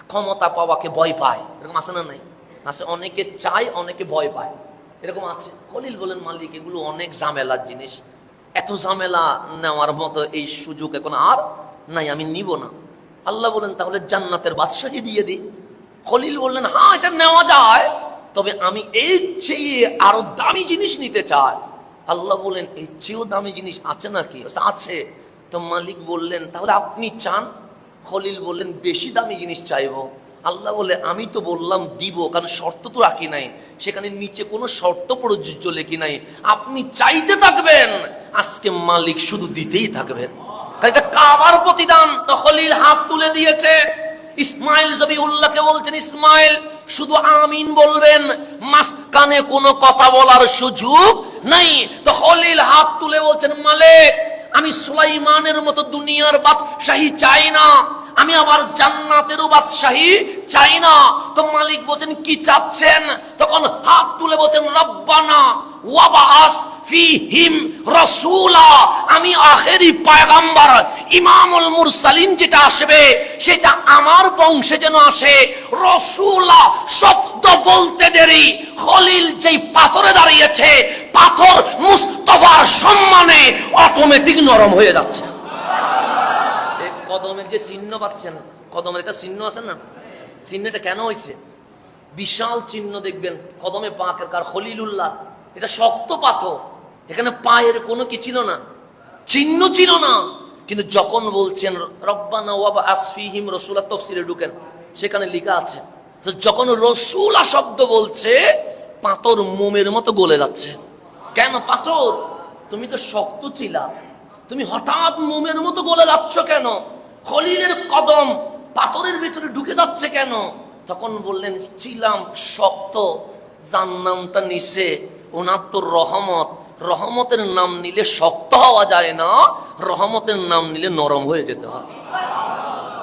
ক্ষমতা পাওয়াকে ভয় পায়, এরকম আছে না নাই? আছে। অনেকে চায়, অনেকে ভয় পায়, এরকম আছে। খলিল বলেন, মালিক এগুলো অনেক ঝামেলার জিনিস, এত ঝামেলা নেওয়ার মতো এই সুযোগ এখন আর নাই, আমি নিব না। আল্লাহ বলেন, তাহলে জান্নাতের বাদশাহী দিয়ে দিই। খলিল বললেন, হ্যাঁ এটা নেওয়া যায়, তবে আমি এর চেয়ে আরো দামি জিনিস নিতে চাই। আল্লাহ বলেন, এর চেয়েও দামি জিনিস আছে নাকি? আছে। তো মালিক বললেন, তাহলে আপনি চান? খলিল বললেন, বেশি দামি জিনিস চাইবো। আল্লাহ বলে, আমি তো বললাম দিব, কারণ শর্ত তো রাখি নাই, সেখানে নিচে কোনো শর্ত প্রযোজ্য লেখি নাই। আপনি চাইতে থাকবেন, আজকে মালিক শুধু দিতেই থাকবেন। এটা কাবার প্রতিদান। তো খলিল হাত তুলে দিয়েছে। ইসমাইল জবিউল্লাহকে বলছেন, ইসমাইল শুধু আমিন বলবেন, মাঝখানে কোনো কথা বলার সুযোগ নাই। তো খলিল হাত তুলে বলছেন, মালিক আমি সুলাইমানের মতো দুনিয়ার বাদশাহী চাই না, আমি আবার জান্নাতেরও বাদশাহী চাই না। তো মালিক বলছেন, কি চাচ্ছেন? তখন হাত তুলে বলছেন, রব্বানা ওয়াবাস ফিহিম রাসূলা, আমি আখেরি পয়গম্বর ইমামুল মুরসালিন যেটা আসবে সেটা আমার বংশে যেন আসে। রাসূলা শব্দ বলতে দেরি, খলিল যেই পাথরে দাঁড়িয়েছে, পাথর মুস্তাফার সম্মানে অটোমেটিক নরম হয়ে যাচ্ছে। কদমের যে চিহ্ন পাচ্ছেন, কদমের একটা চিহ্ন আছে না? চিহ্নটা কেন হয়েছে? বিশাল চিহ্ন দেখবেন কদমে পাকের, কার? খলিলুল্লাহ। এটা শক্ত পাথর, এখানে পায়ের কোনো কি ছিল না, চিহ্ন ছিল না। কিন্তু যখন বলছেন রব্বানা ওয়াবাস ফিহিম রাসূলা, তাফসীরে ঢুকেন, সেখানে লেখা আছে যখন রাসূলা শব্দ বলছে, পাথর মোমের মতো গলে যাচ্ছে। কেন? পাথর তুমি তো শক্ত ছিলা, তুমি হঠাৎ মোমের মতো গলে যাচ্ছ কেন? খলিলের কদম পাথরের ভিতরে ঢুকে যাচ্ছে কেন? তখন বললেন, ছিলাম শক্ত, যার নামটা নিছে ওনার তো রহমত, রহমতের নাম নিলে শক্ত হওয়া যায় না, রহমতের নাম নিলে নরম হয়ে যেতে হয়।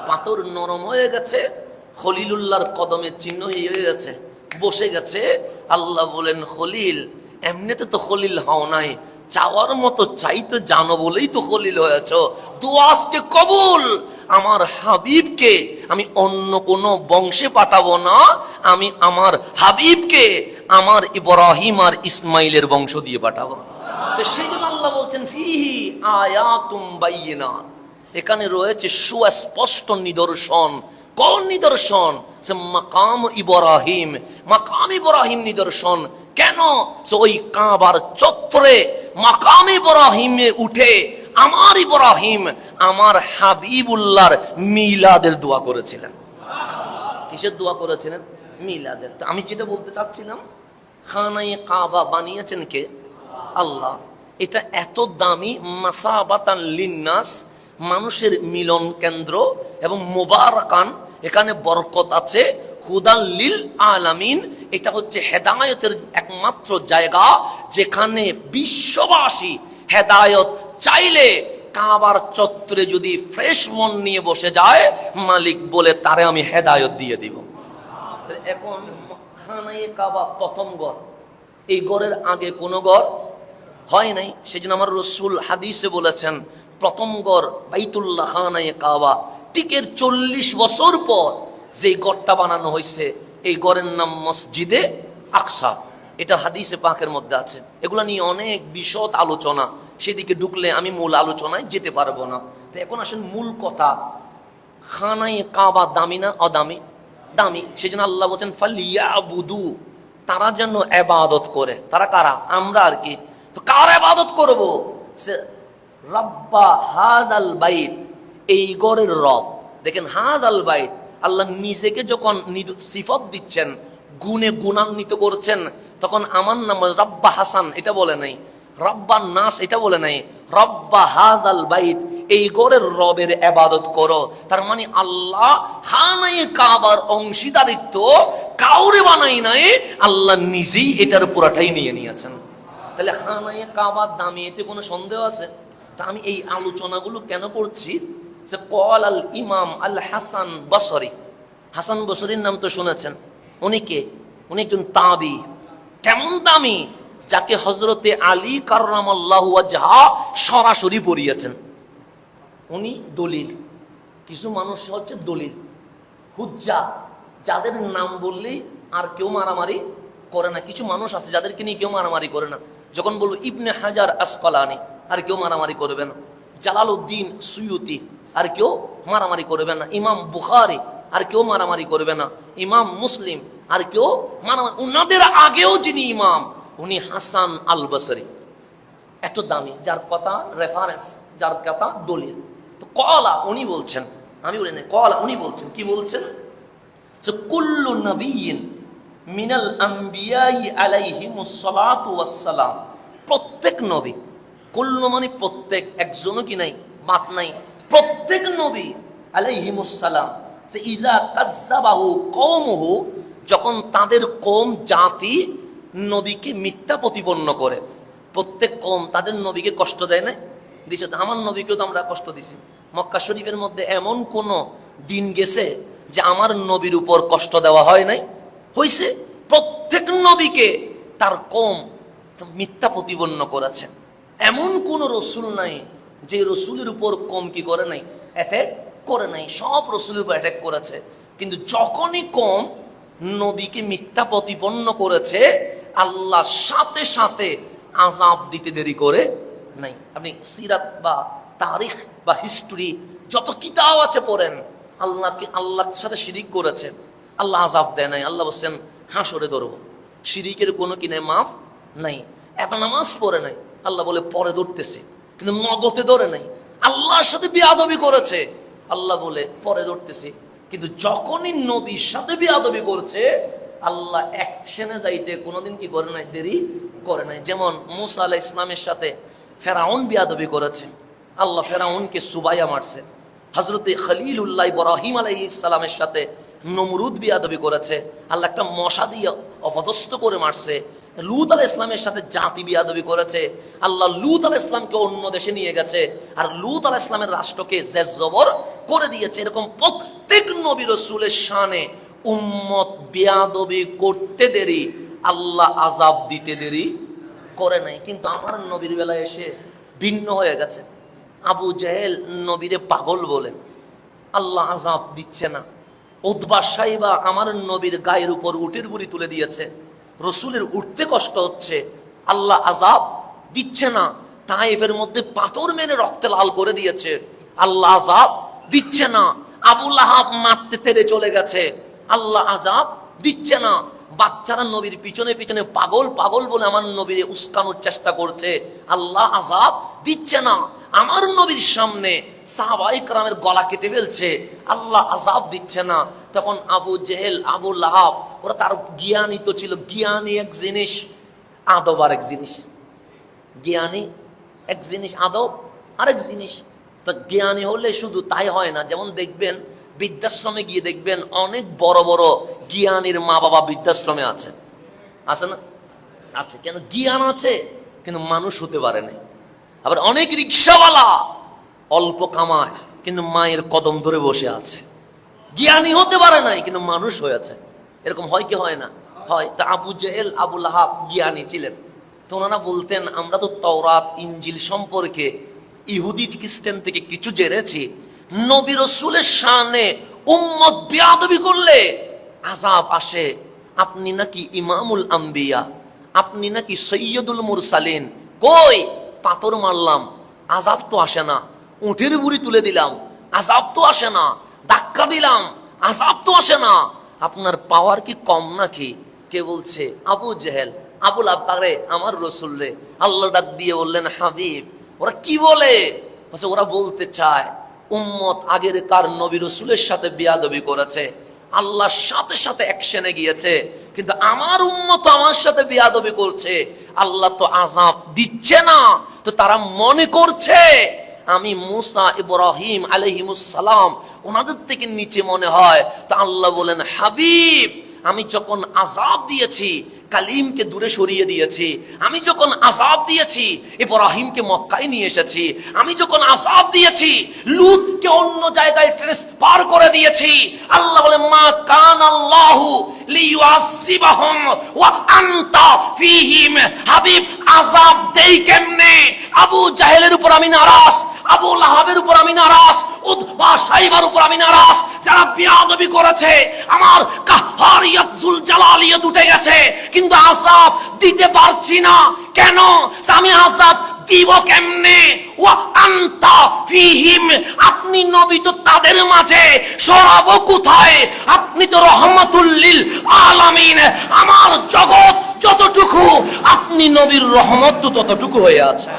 পাথর নরম হয়ে গেছে, খলিলুল্লাহর কদমের চিহ্ন হয়ে গেছে, বসে গেছে। আল্লাহ বলেন, খলিল এমনিতে তো খলিল হও নাই, চাওয়ার মতো চাইতে জানো বলেই তো খলিল হয়েছ। দোয়া আজকে কবুল। আমার হাবিবকে আমি অন্য কোন বংশে পাঠাবো না, আমি আমার হাবিবকে আমার ইব্রাহিম আর ইসমাইলের বংশ দিয়ে পাঠাবো। তো সেই জন্য আল্লাহ বলছেন, ফিহি আয়াতুম বাইয়িনাত, এখানে রয়েছে সুস্পষ্ট নিদর্শন। কোন নিদর্শন? সে মাকাম ইব্রাহিম, মাকাম ইব্রাহিম নিদর্শন। কেন? ওই কাবার চত্বরে মাকাম ইব্রাহিমে উঠে আমার ইব্রাহিম আমার হাবিবুল্লাহর মিলাদের দোয়া করেছিলেন। কিসের দোয়া করেছিলেন? মিলাদের। তো আমি যেটা বলতে চাচ্ছিলাম, খানায়ে কাবা বানিয়েছেন কে? আল্লাহ। এটা এত দামি, মাসাবাতান লিন্নাস, মানুষের মিলন কেন্দ্র এবং মুবারাকান, এখানে বরকত আছে, হুদান লিল আলামিন, এটা হচ্ছে হেদায়েতের একমাত্র জায়গা যেখানে বিশ্ববাসী হেদায়েত চাইলে কাবার চত্বরে যদি ফ্রেশ মন নিয়ে বসে যায়, মালিক বলে তারে আমি হেদায়েত দিয়ে দিব। এখন খানায়ে কাবা প্রথম ঘর, এই ঘরের আগে কোনো ঘর হয় নাই। সেজন্য আমার রাসূল হাদিসে বলেছেন, প্রথম ঘর বাইতুল্লাহ খানায়ে কাবা। টিকের 40 বছর পর যে ঘরটা বানানো হয়েছে, এই ঘরের নাম মসজিদে আকসা। এটা হাদিসে পাকের মধ্যে আছে। এগুলা নিয়ে অনেক বিশদ আলোচনা, সেদিকে ঢুকলে আমি মূল আলোচনায় যেতে পারবো না। তো এখন আসেন মূল কথা, খানায়ে কাবা দামি না অদামি? দামি। সেজন্য আল্লাহ বলছেন, ফালিয়াবুদু, তারা যেন ইবাদত করে। তারা কারা? আমরা আর কি। তো কার ইবাদত করব? সে রব্বা হাযাল বাইত, এই ঘরের রব। দেখেন, হাযাল বাইত, আল্লাহ নিজেকে যখন সিফত দিচ্ছেন, গুণে গুণান্বিত করছেন, তখন আমার নাম রব্বা হাসান এটা বলে নাই, রব্বা নাস এটা বলে নাই, রব্বা হাযাল বাইত, এই ঘরের রবের ইবাদত করো। তার মানে আল্লাহ খানায়ে কাবার অংশীদারিত্ব কাউরে বানাই নাই, আল্লাহ নিজেই এটার পুরাটাই নিয়ে নিয়েছেন। তাহলে খানায়ে কাবার দামি, এতে কোনো সন্দেহ আছে? তা আমি এই আলোচনাগুলো কেন করছি, যে কল আল ইমাম আল হাসান বসরি, হাসান বসরির নাম তো শুনেছেন। উনি কে? উনি একজন তাবি। কেমন দামি? যাকে হযরতে আলী কাররামাল্লাহু ওয়াজহা সরাসরি পড়িয়েছেন। উনি দলিল, কিছু মানুষ হচ্ছে দলিল, হুজ্জা, যাদের নাম বললেই আর কেউ মারামারি করে না। কিছু মানুষ আছে যাদেরকে নিয়ে কেউ মারামারি করে না। যখন বলবো ইবনে হাজার আসকালানি, আর কেউ মারামারি করবে না। জালালউদ্দিন সুয়ুতি, আর কেউ মারামারি করবে না। ইমাম বুখারী, আর কেউ মারামারি করবে না। ইমাম মুসলিম, আর কেউ মারামারি। উনাদের আগেও যিনি ইমাম, উনি হাসান আল বসরি। এত দামি, যার কথা রেফারেন্স, যার কথা দলিল। তো কলা উনি বলছেন, আমি বলি না, কলা উনি বলছেন। কি বলছেন? যে কুল্লু নবিয়্যিন মিনাল আম্বিয়াই আলাইহিমুস সালাতু ওয়াস সালাম, প্রত্যেক নবী, কুল্লু মানে প্রত্যেক, একজনও কি নাই, বাদ নাই, প্রত্যেক নবী আলাইহিমুস সালাম, যে ইজা কাযযাবাহু কওমুহু, যখন তাদের কওম জাতি নবীকে মিথ্যা প্রতিপন্ন করে। প্রত্যেক কওম তাদের নবীকে কষ্ট দেয় না? দিছে। আমার নবীকেও তো আমরা কষ্ট দিছি। মক্কা শরীফের মধ্যে এমন কোন দিন গেছে যে আমার নবীর উপর কষ্ট দেওয়া হয় নাই? হইছে। প্রত্যেক নবীকে তার কওম মিথ্যা প্রতিপন্ন করেছে। এমন কোন রসুল নাই যে রসুলের উপর কম কি করে নাই, অ্যাটাক করে নাই। সব রসুলের উপর অ্যাটাক করেছে। কিন্তু যখনই কম নবীকে মিথ্যা প্রতিপন্ন করেছে, আল্লাহ সাথে সাথে আযাব দিতে দেরি করে নাই। আপনি সিরাত বা তারিখ বা হিস্ট্রি যত কিতাব আছে পড়েন, আল্লাহর সাথে শিরিক করেছে, আল্লাহ আযাব দেয় নাই। আল্লাহ বলছেন হাসরে ধরবো। শিরিকের কোনো কিনে মাফ নাই। এক নামাজ পড়ে নাই, আল্লাহ বলে পরে ধরতেছে, কিন্তু নগদে ধরে নাই। আল্লাহর সাথে বেয়াদবি করেছে, আল্লাহ বলে পরে ধরতেছে। কিন্তু যখনই নবীর সাথে বেয়াদবি করছে, আল্লাহ অ্যাকশনে যাইতে কোনোদিন কি করে নাই, দেরি করে নাই। যেমন মুসা আলাইহিস সালামের সাথে ফেরাউন বেয়াদবি করেছে, আল্লাহ ফেরাউনকে সুবাইয়া মারছে। হযরতে খলিলুল্লাহ ইব্রাহিম আলাইহিস সালামের সাথে নমরুদ বেয়াদবি করেছে, আল্লাহ একটা মশা দিয়ে অপদস্থ করে মারছে। লূত আলাইহিস সালামের সাথে জাতি বিয়াদবি করেছে, আল্লাহ লূত আলাইহিস সালামকে অন্য দেশে নিয়ে গেছে, আর লূত আলাইহিস সালামের রাষ্ট্রকে জেরজবর করে দিয়েছে। এরকম প্রত্যেক নবী রাসূলের শানে উম্মত বিয়াদবি করতে দেরি, আল্লাহ আযাব দিতে দেরি করে নাই। কিন্তু আমার নবীর বেলায় এসে ভিন্ন হয়ে গেছে। আবু জেহেল নবীরে পাগল বলে, আল্লাহ আযাব দিচ্ছে না। উতবা সাইবা আমার নবীর গায়ের উপর উটের গুড়ি তুলে দিয়েছে, রসুলের উঠতে কষ্ট হচ্ছে, আল্লাহ আযাব দিচ্ছে না। তায়েফের মধ্যে পাথর মেরে রক্তে লাল করে দিয়েছে, আল্লাহ আযাব দিচ্ছে না। আবু লাহাব মারতে তেড়ে চলে গেছে, আল্লাহ আযাব দিচ্ছে না। বাচ্চারা নবীর পিছনে পিছনে পাগল পাগল বলে আমার নবীরে উস্কানোর চেষ্টা করছে, আল্লাহ আযাব দিচ্ছে না। আমার নবীর সামনে সাহাবায়ে কেরামের গলা কেটে ফেলছে, আল্লাহ আযাব দিচ্ছে না। তখন আবু জেহেল, আবু লাহাব, ওরা তার জ্ঞানী তো ছিল। জ্ঞানী এক জিনিস, আদব আরেক জিনিস। জ্ঞানী এক জিনিস, আদব আরেক জিনিস। তো জ্ঞানী হলে শুধু তাই হয় না। যেমন দেখবেন বৃদ্ধাশ্রমে গিয়ে দেখবেন অনেক বড় বড় জ্ঞানীর মা বাবা বৃদ্ধাশ্রমে আছে, আছে না? আছে। কেন? জ্ঞান আছে কিন্তু মানুষ হতে পারে না। আবার অনেক রিক্সাওয়ালা অল্প কামায় কিন্তু মায়ের কদম ধরে বসে আছে, জ্ঞানী হতে পারে নাই কিন্তু মানুষ হয়েছে। এরকম হয় কি হয় না? হয়। তা আবু জেহেল, আবু লাহাব জ্ঞানী ছিলেন। তো ওনারা বলতেন আমরা তো তাওরাত ইনজিল সম্পর্কে ইহুদি খ্রিস্টান থেকে কিছু জেনেছি, নবী রাসূলের শানে উম্মত বেয়াদবি করলে আযাব আসে। আপনি নাকি ইমামুল আম্বিয়া, আপনি নাকি সৈয়দুল মুরসালিন, কই পাথর মারলাম আযাব তো আসে না, উটের বুড়ি তুলে দিলাম আযাব তো আসে না, ধাক্কা দিলাম আযাব তো আসে না, আপনার পাওয়ার কি কম নাকি? কে বলছে? আবু জেহেল, আবুল আব্বারে আমার রসুল রে। আল্লাহ ডাক দিয়ে বললেন হাবিব, ওরা কি বলে? ওরা বলতে চায় উম্মত আগের কার নবী রসুলের সাথে বিয়াদবি করেছে, আল্লাহর সাথে সাথে অ্যাকশনে গিয়েছে, কিন্তু আমার উম্মত আমার সাথে বিয়াদবি করছে, আল্লাহ তো আযাব দিচ্ছে না। তো তারা মনে করছে আমি মুসা ইব্রাহিম আলাইহিমুস সালাম ওনাদের থেকে নিচে মনে হয়। তো আল্লাহ বলেন হাবিব, আমি যখন আযাব দিয়েছি কালিমকে দূরে সরিয়ে দিয়েছি, আমি যখন আযাব দিয়েছি ইব্রাহিমকে মক্কায় নিয়ে এসেছি, আমি যখন আযাব দিয়েছি লূতকে অন্য জায়গায় ট্রান্সফার করে দিয়েছি। আল্লাহ বলে মা কানাল্লাহু লিয়ুআযিবাহুম ওয়া আনতা ফীহিম। হাবিব আযাব দেই কেমনে? আবু জাহেলের উপর আমি নারাজ, আবু লাহাবের উপর আমি নারাজ, উতবা সাইবার উপর আমি নারাজ, যারা বিয়াদবি করেছে। আমার কাহ্হারিয়াত জুল জালালিয়াত উঠে গেছে, কিন্তু আযাব দিতে পারছি না। কেন? আমি আযাব দিব কেমনে? ওয়া আনতা ফীহিম, আপনি নবী তো তাদের মাঝে, সরাবো কোথায়? আপনি তো রহমাতুল লিল আলামিন, আমার জগৎ যতটুকু আপনি নবীর রহমত তো ততটুকু হয়ে আছে।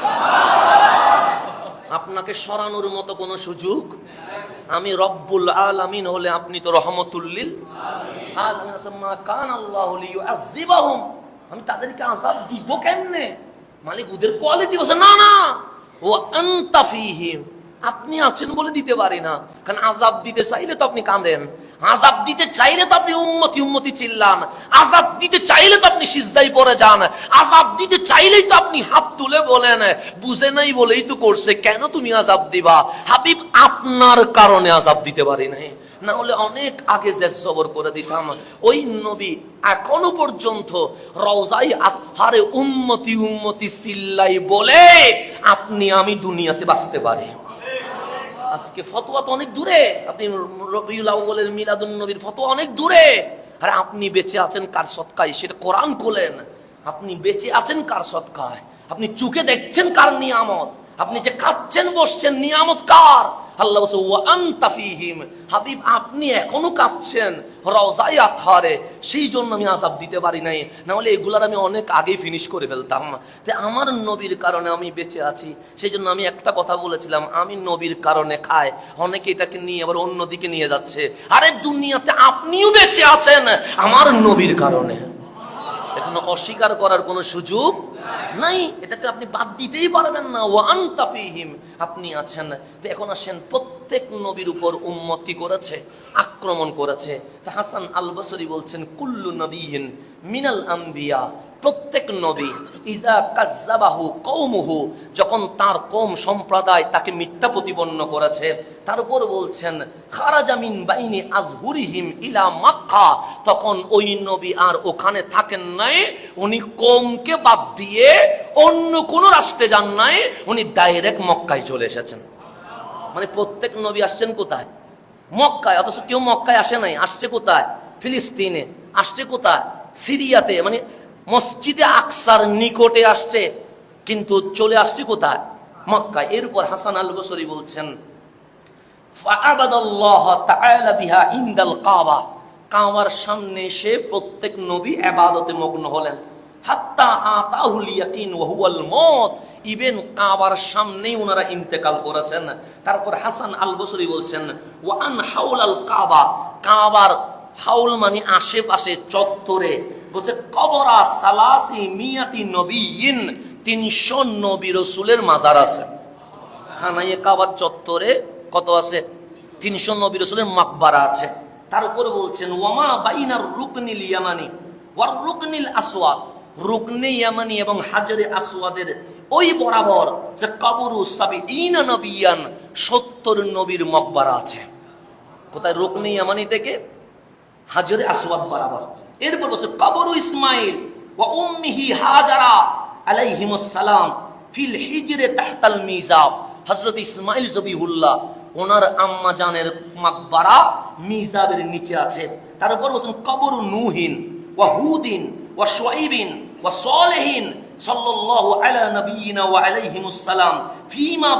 আপনাকে সরানোর মতো কোনো সুযোগ? আমি রব্বুল আলামিন হলে আপনি তো রহমতুল লিল আলামিন। মা কানাল্লাহু লিয়ুআযিবাহুম, আমি তাদেরকে আযাব দিব কেমনে? মালিক ওদের কোয়ালিটি বলছে না না, ওয়া আনতা ফীহিম, আপনি আছেন বলে দিতে পারি না। কারণ আযাব দিতে চাইলে তো আপনি কাঁদেন, আযাব দিতে চাইলে তো আপনি উম্মতি উম্মতি চিল্লান, আযাব দিতে চাইলে তো আপনি সিজদায় পড়ে যান, আযাব দিতে চাইলেই তো আপনি হাত তুলে বলেন বুঝে নাই বলেই তো করছে, কেন তুমি আযাব দিবা? হাবিব আপনার কারণে আযাব দিতে পারি নাই, না হলে অনেক আগে জের জবর করে দিতাম। ওই নবী এখনো পর্যন্ত রওজাই আতহারে উম্মতি উম্মতি চিল্লাই বলে আপনি আমি দুনিয়াতে বাঁচতে পারি। আজকে ফতোয়া তো অনেক দূরে, আপনি রবিউল আউয়ালের মিলাদুন নবীর ফতোয়া অনেক দূরে। আরে আপনি বেঁচে আছেন কার সদকায়? সেটা কোরআন খোলেন। আপনি বেঁচে আছেন কার সদকায়? আপনি চোখে দেখছেন কার নিয়ামত? আপনি যে খাচ্ছেন বসছেন নিয়ামত কার? আল্লাহ বলছে ওয়া আনতা ফীহিম। হাবিব আপনি এখনো কাঁদছেন রওজায়ে আতহারে, সেই জন্য আমি আযাব দিতে পারি নাই, না হলে এগুলার আমি অনেক আগেই ফিনিশ করে ফেলতাম। যে আমার নবীর কারণে আমি বেঁচে আছি, সেই জন্য আমি একটা কথা বলেছিলাম, আমি নবীর কারণে খাই। অনেকে এটাকে নিয়ে আবার অন্যদিকে নিয়ে যাচ্ছে। আরে দুনিয়াতে আপনিও বেঁচে আছেন আমার নবীর কারণে, এখানে অস্বীকার করার কোনো সুযোগ নাই, এটাকে আপনি বাদ দিতেই পারবেন না। ওয়া আনতা ফীহিম, আপনি আছেন। তো এখন আসেন, প্রত্যেক নবীর উপর উম্মত কি করেছে? আক্রমণ করেছে। তা হাসান আল বসরি বলছেন কুল্লু নবিয়্যিন মিনাল আম্বিয়া, প্রত্যেক নবী ইযা কাযযাবাহু কওমুহু, যখন তার কওম সম্প্রদায় তাকে মিথ্যা প্রতিপন্ন করেছে, তার উপর বলছেন খারাজা মিন বাইনি আযহুরিহিম ইলা মক্কা, তখন ওই নবী আর ওখানে থাকেন নাই, উনি কওমকে বাদ দিয়ে অন্য কোন রাস্তায় যান নাই, উনি ডাইরেক্ট মক্কায় চলে এসেছেন। মানে প্রত্যেক নবী আসছেন কোথায়? মক্কায়। অথচ কেউ মক্কায় আসে নাই, আসছে কোথায়? ফিলিস্তিনে, আসছে কোথায়? সিরিয়াতে, মানে মসজিদে আকসার নিকটে আসছে, কিন্তু চলে আসছে কোথায়? মক্কায়। এরপর হাসান আল বসরি বলছেন ফাআবাদাল্লাহ তাআলা বিহা ইনদাল কাবা, কাবার সামনে এসে প্রত্যেক নবী ইবাদতে মগ্ন হলেন। হাত্তা আতাহুল ইয়াকিন ওয়া হুয়াল মউত, ইবেন কাবার সামনেই ওনারা ইন্তেকাল করেছেন। তারপর হাসান আল বসরি বলছেন ওয়া আন হাউলাল কাবা, কাবার হাউল মানে আশেপাশে, চত্বরে, বলছে কবরা সালাসি মিয়াতি নবিয়িন, 300 নবী রাসূলের মাজার আছে। খানায়ে কাবার চত্বরে কত আছে? 300 নবী রাসূলের মাকবারা আছে। তার উপর বলছেন ওয়ামা বাইনার রুকনিল ইয়ামানি ওয়ার রুকনিল আসওয়াদ, রুকনে ইয়ামানি এবং হাজরে আসওয়াদের ওই বরাবর যে কবরু সাবিঈনা নবিয়ান, 70 নবীর মাকবারা আছে। কোথায়? রুকনে ইয়ামানি থেকে হাজরে আসওয়াদ বরাবর। এরপর বলছে কবরু ইসমাইল ওয়া উম্মিহি হাজারা আলাইহিমুস সালাম ফিল হিজরে তাহতাল মিজাব, হযরত ইসমাইল জবিহুল্লাহ ওনার আম্মা জানের মাকবারা মিজাবের নিচে আছে। তারপর বলছেন কবরু নূহিন ওয়া হুদিন ওয়া শুআইবিন ওয়া সালেহিন সাল্লাল্লাহু আলা নবিয়িনা ওয়া আলাইহিমুস সালাম ফিমা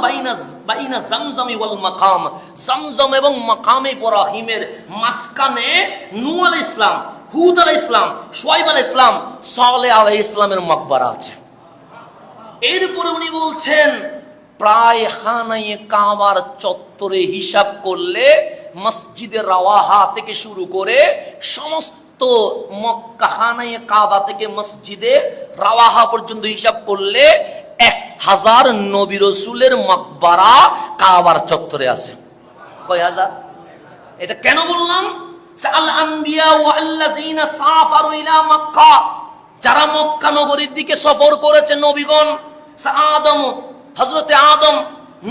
বাইনা জামজাম ওয়াল মাকাম, জামজাম এবং মাকামে ইব্রাহিমের মাঝখানে নূহ আলাইহিস সালাম, হুদ আলাইহিস সালাম, শুআইব আলাইহিস সালাম, সালেহ আলাইহিস সালামের মাকবারা আছে। এরপরে উনি বলছেন প্রায় খানায়ে কাবার চত্বরে হিসাব করলে মসজিদে রাওয়াহা থেকে শুরু করে সমস্ত মক্কা খানায়ে কাবা থেকে মসজিদে রাওয়াহা পর্যন্ত হিসাব করলে 1000 নবী রাসূলের মাকবারা কাবার চত্বরে আছে। কয় হাজার? এটা কেন বললাম? আল আম্বিয়া ওয়া আল্লাযিনা সাফারু ইলা মক্কা, যারা মক্কা নগরীর দিকে সফর করেছে নবীগণ, আদম, হযরতে আদম,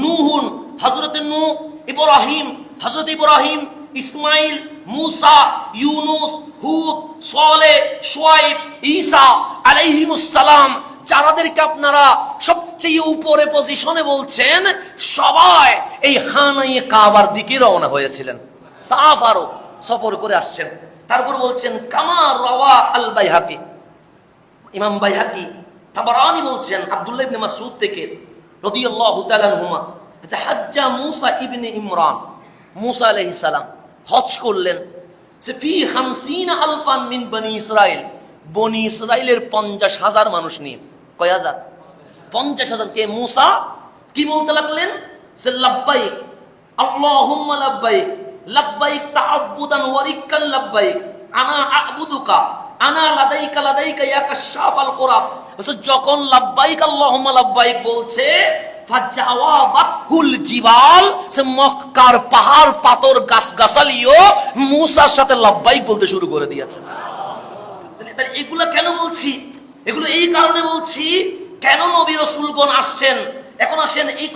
নূহুন, হযরতে নূহ, ইব্রাহিম, হযরত ইব্রাহিম, ইসমাইল, মূসা, ইউনুস, হুদ, সালেহ, শুআয়ব, ঈসা আলাইহিমুস সালাম, যাদেরকে আপনারা সবচেয়ে উপরে পজিশনে বলছেন, সবাই এই খানায়ে কাবার দিকে রওনা হয়েছিলেন, সাফারও সফর করে আসছেন। তারপর বলছেন কামা রাওয়া আল বাইহাকি, ইমাম বাইহাকি, তাবারানি বলছেন আব্দুল্লাহ ইবনে মাসউদ থেকে রাদিয়াল্লাহু তাআলা আনহুমা, যে হাজ্জা মূসা ইবনে ইমরান, মূসা আলাইহিস সালাম হজ করলেন, সে ফি 50 আলফান মিন বনি ইসরাইল, বনি ইসরাইলের 50,000 মানুষ নিয়ে। কয় হাজার? 50,000 কে মূসা কি বলতে লাগলেন? সে লাব্বাইক আল্লাহুম্মা লাব্বাইক, লাব্বাইক তাআব্বুদান ওয়া রিক্কান লাব্বাইক, আনা আ'বুদুকা, আনা লাদাইকা লাদাইকা ইয়া কাশাফাল কুরাব। যখন লাব্বাইক আল্লাহুম্মা লাব্বাইক বলছে, ফাজাওয়াবাহুল জিবাল, সে মক্কার পাহাড় পাথর গাছগাছালিও মূসার সাথে লাব্বাইক বলতে শুরু করে দিয়েছে। তাহলে এগুলা কেন বলছি? এগুলো এই কারণে বলছি, কেন নবী রাসূলগণ আসছেন। এখন আসেন এই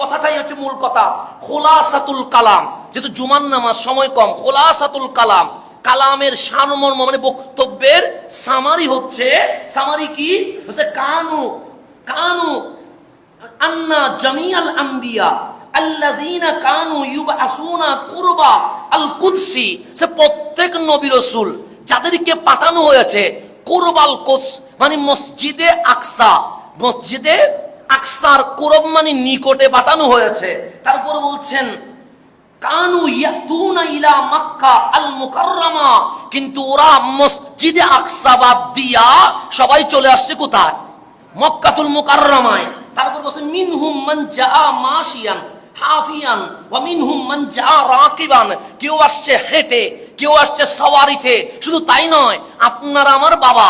কথাটাই হচ্ছে মূল কথা, খোলাসাতুল কালাম। যেহেতু জুমার নামাজ সময় কম, খোলাসাতুল কালাম, কালামের সারমর্ম মানে বক্তব্যের সামারি হচ্ছে, সামারি কি হচ্ছে, কানু আন্না জামিআল আম্বিয়া আল্লাযীনা কানু ইউবআসুনা কুরবা আল কুদসি, সে প্রত্যেক নবী রাসূল যাদেরকে পাঠানো হয়েছে কুরবাল কুদস মানে মসজিদে আকসা, মসজিদে আকসার কুরব মানে নিকটে পাঠানো হয়েছে। তারপর বলছেন কানু ইয়াতুনা ইলা মক্কা আল মুকাররমা, কিন্তু ওরা মসজিদে আকসা বাদ দিয়া সবাই চলে আসছে কোথায়? মক্কাতুল মুকাররমায়। তারপর বলছেন মিনহুম মান জাআ মাশিয়ান হাফিয়ান ওয়া মিনহুম মান জাআ রাকিবান, কেউ আসছে হেঁটে, কেউ আসছে সওয়ারিতে। শুধু তাই নয়, আপনার আমার বাবা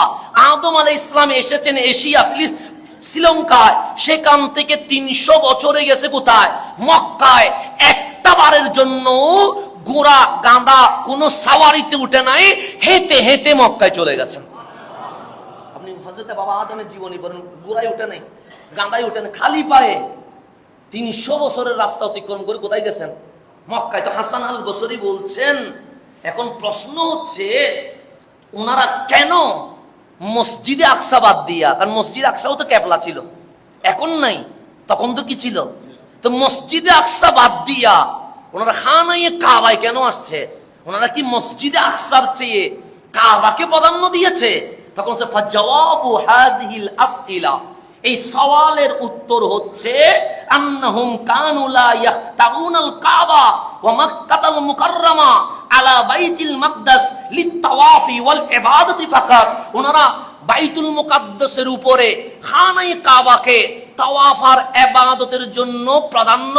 আদম আলাইহিস সালাম এসেছেন এশিয়া শ্রীলঙ্কায়, সেখান থেকে 300 বছরে গেছে কোথায়? মক্কায়। একটা বারের জন্য ঘোড়া গাঁদা কোন সাওয়ারিতে উঠে নাই, হেঁটে হেঁটে মক্কায় চলে গেছেন। আপনি হযরতে বাবা আদমের জীবনী পড়েন, ঘোড়ায় উঠে নাই, গাঁদায় উঠে নাই, খালি পায়ে 300 বছরের রাস্তা অতিক্রম করে কোথায় গেছেন? মক্কায়। তো হাসান আল বসরি বলছেন, এখন প্রশ্ন হচ্ছে ওনারা কেন মসজিদে আকসা বাদ দিয়া, কারণ মসজিদ আকসাও তো ক্যাবলা ছিল, এখন নাই, তখন তো কি ছিল, তো মসজিদে আকসা বাদ দিয়া ওনারা খানায়ে কাবায় কেন আসছে? ওনারা কি মসজিদে আকসার চেয়ে কাবাকে প্রাধান্য দিয়েছে? তখন সে ফাজাওয়াবু হাযিহিল আসইলা, এই সওয়ালের উত্তর হচ্ছে আন্নাহুম কানু লা ইয়াহতাউনাল কাবা ওয়া মক্কাতাল মুকাররমা আলা বাইতুল মাকদাস লিতাওয়াফি ওয়াল ইবাদাতি ফাকাত, ওনারা বাইতুল মুকাদ্দাসের উপরে খানায়ে কাবাকে তাওয়াফ আর ইবাদতের জন্য প্রাধান্য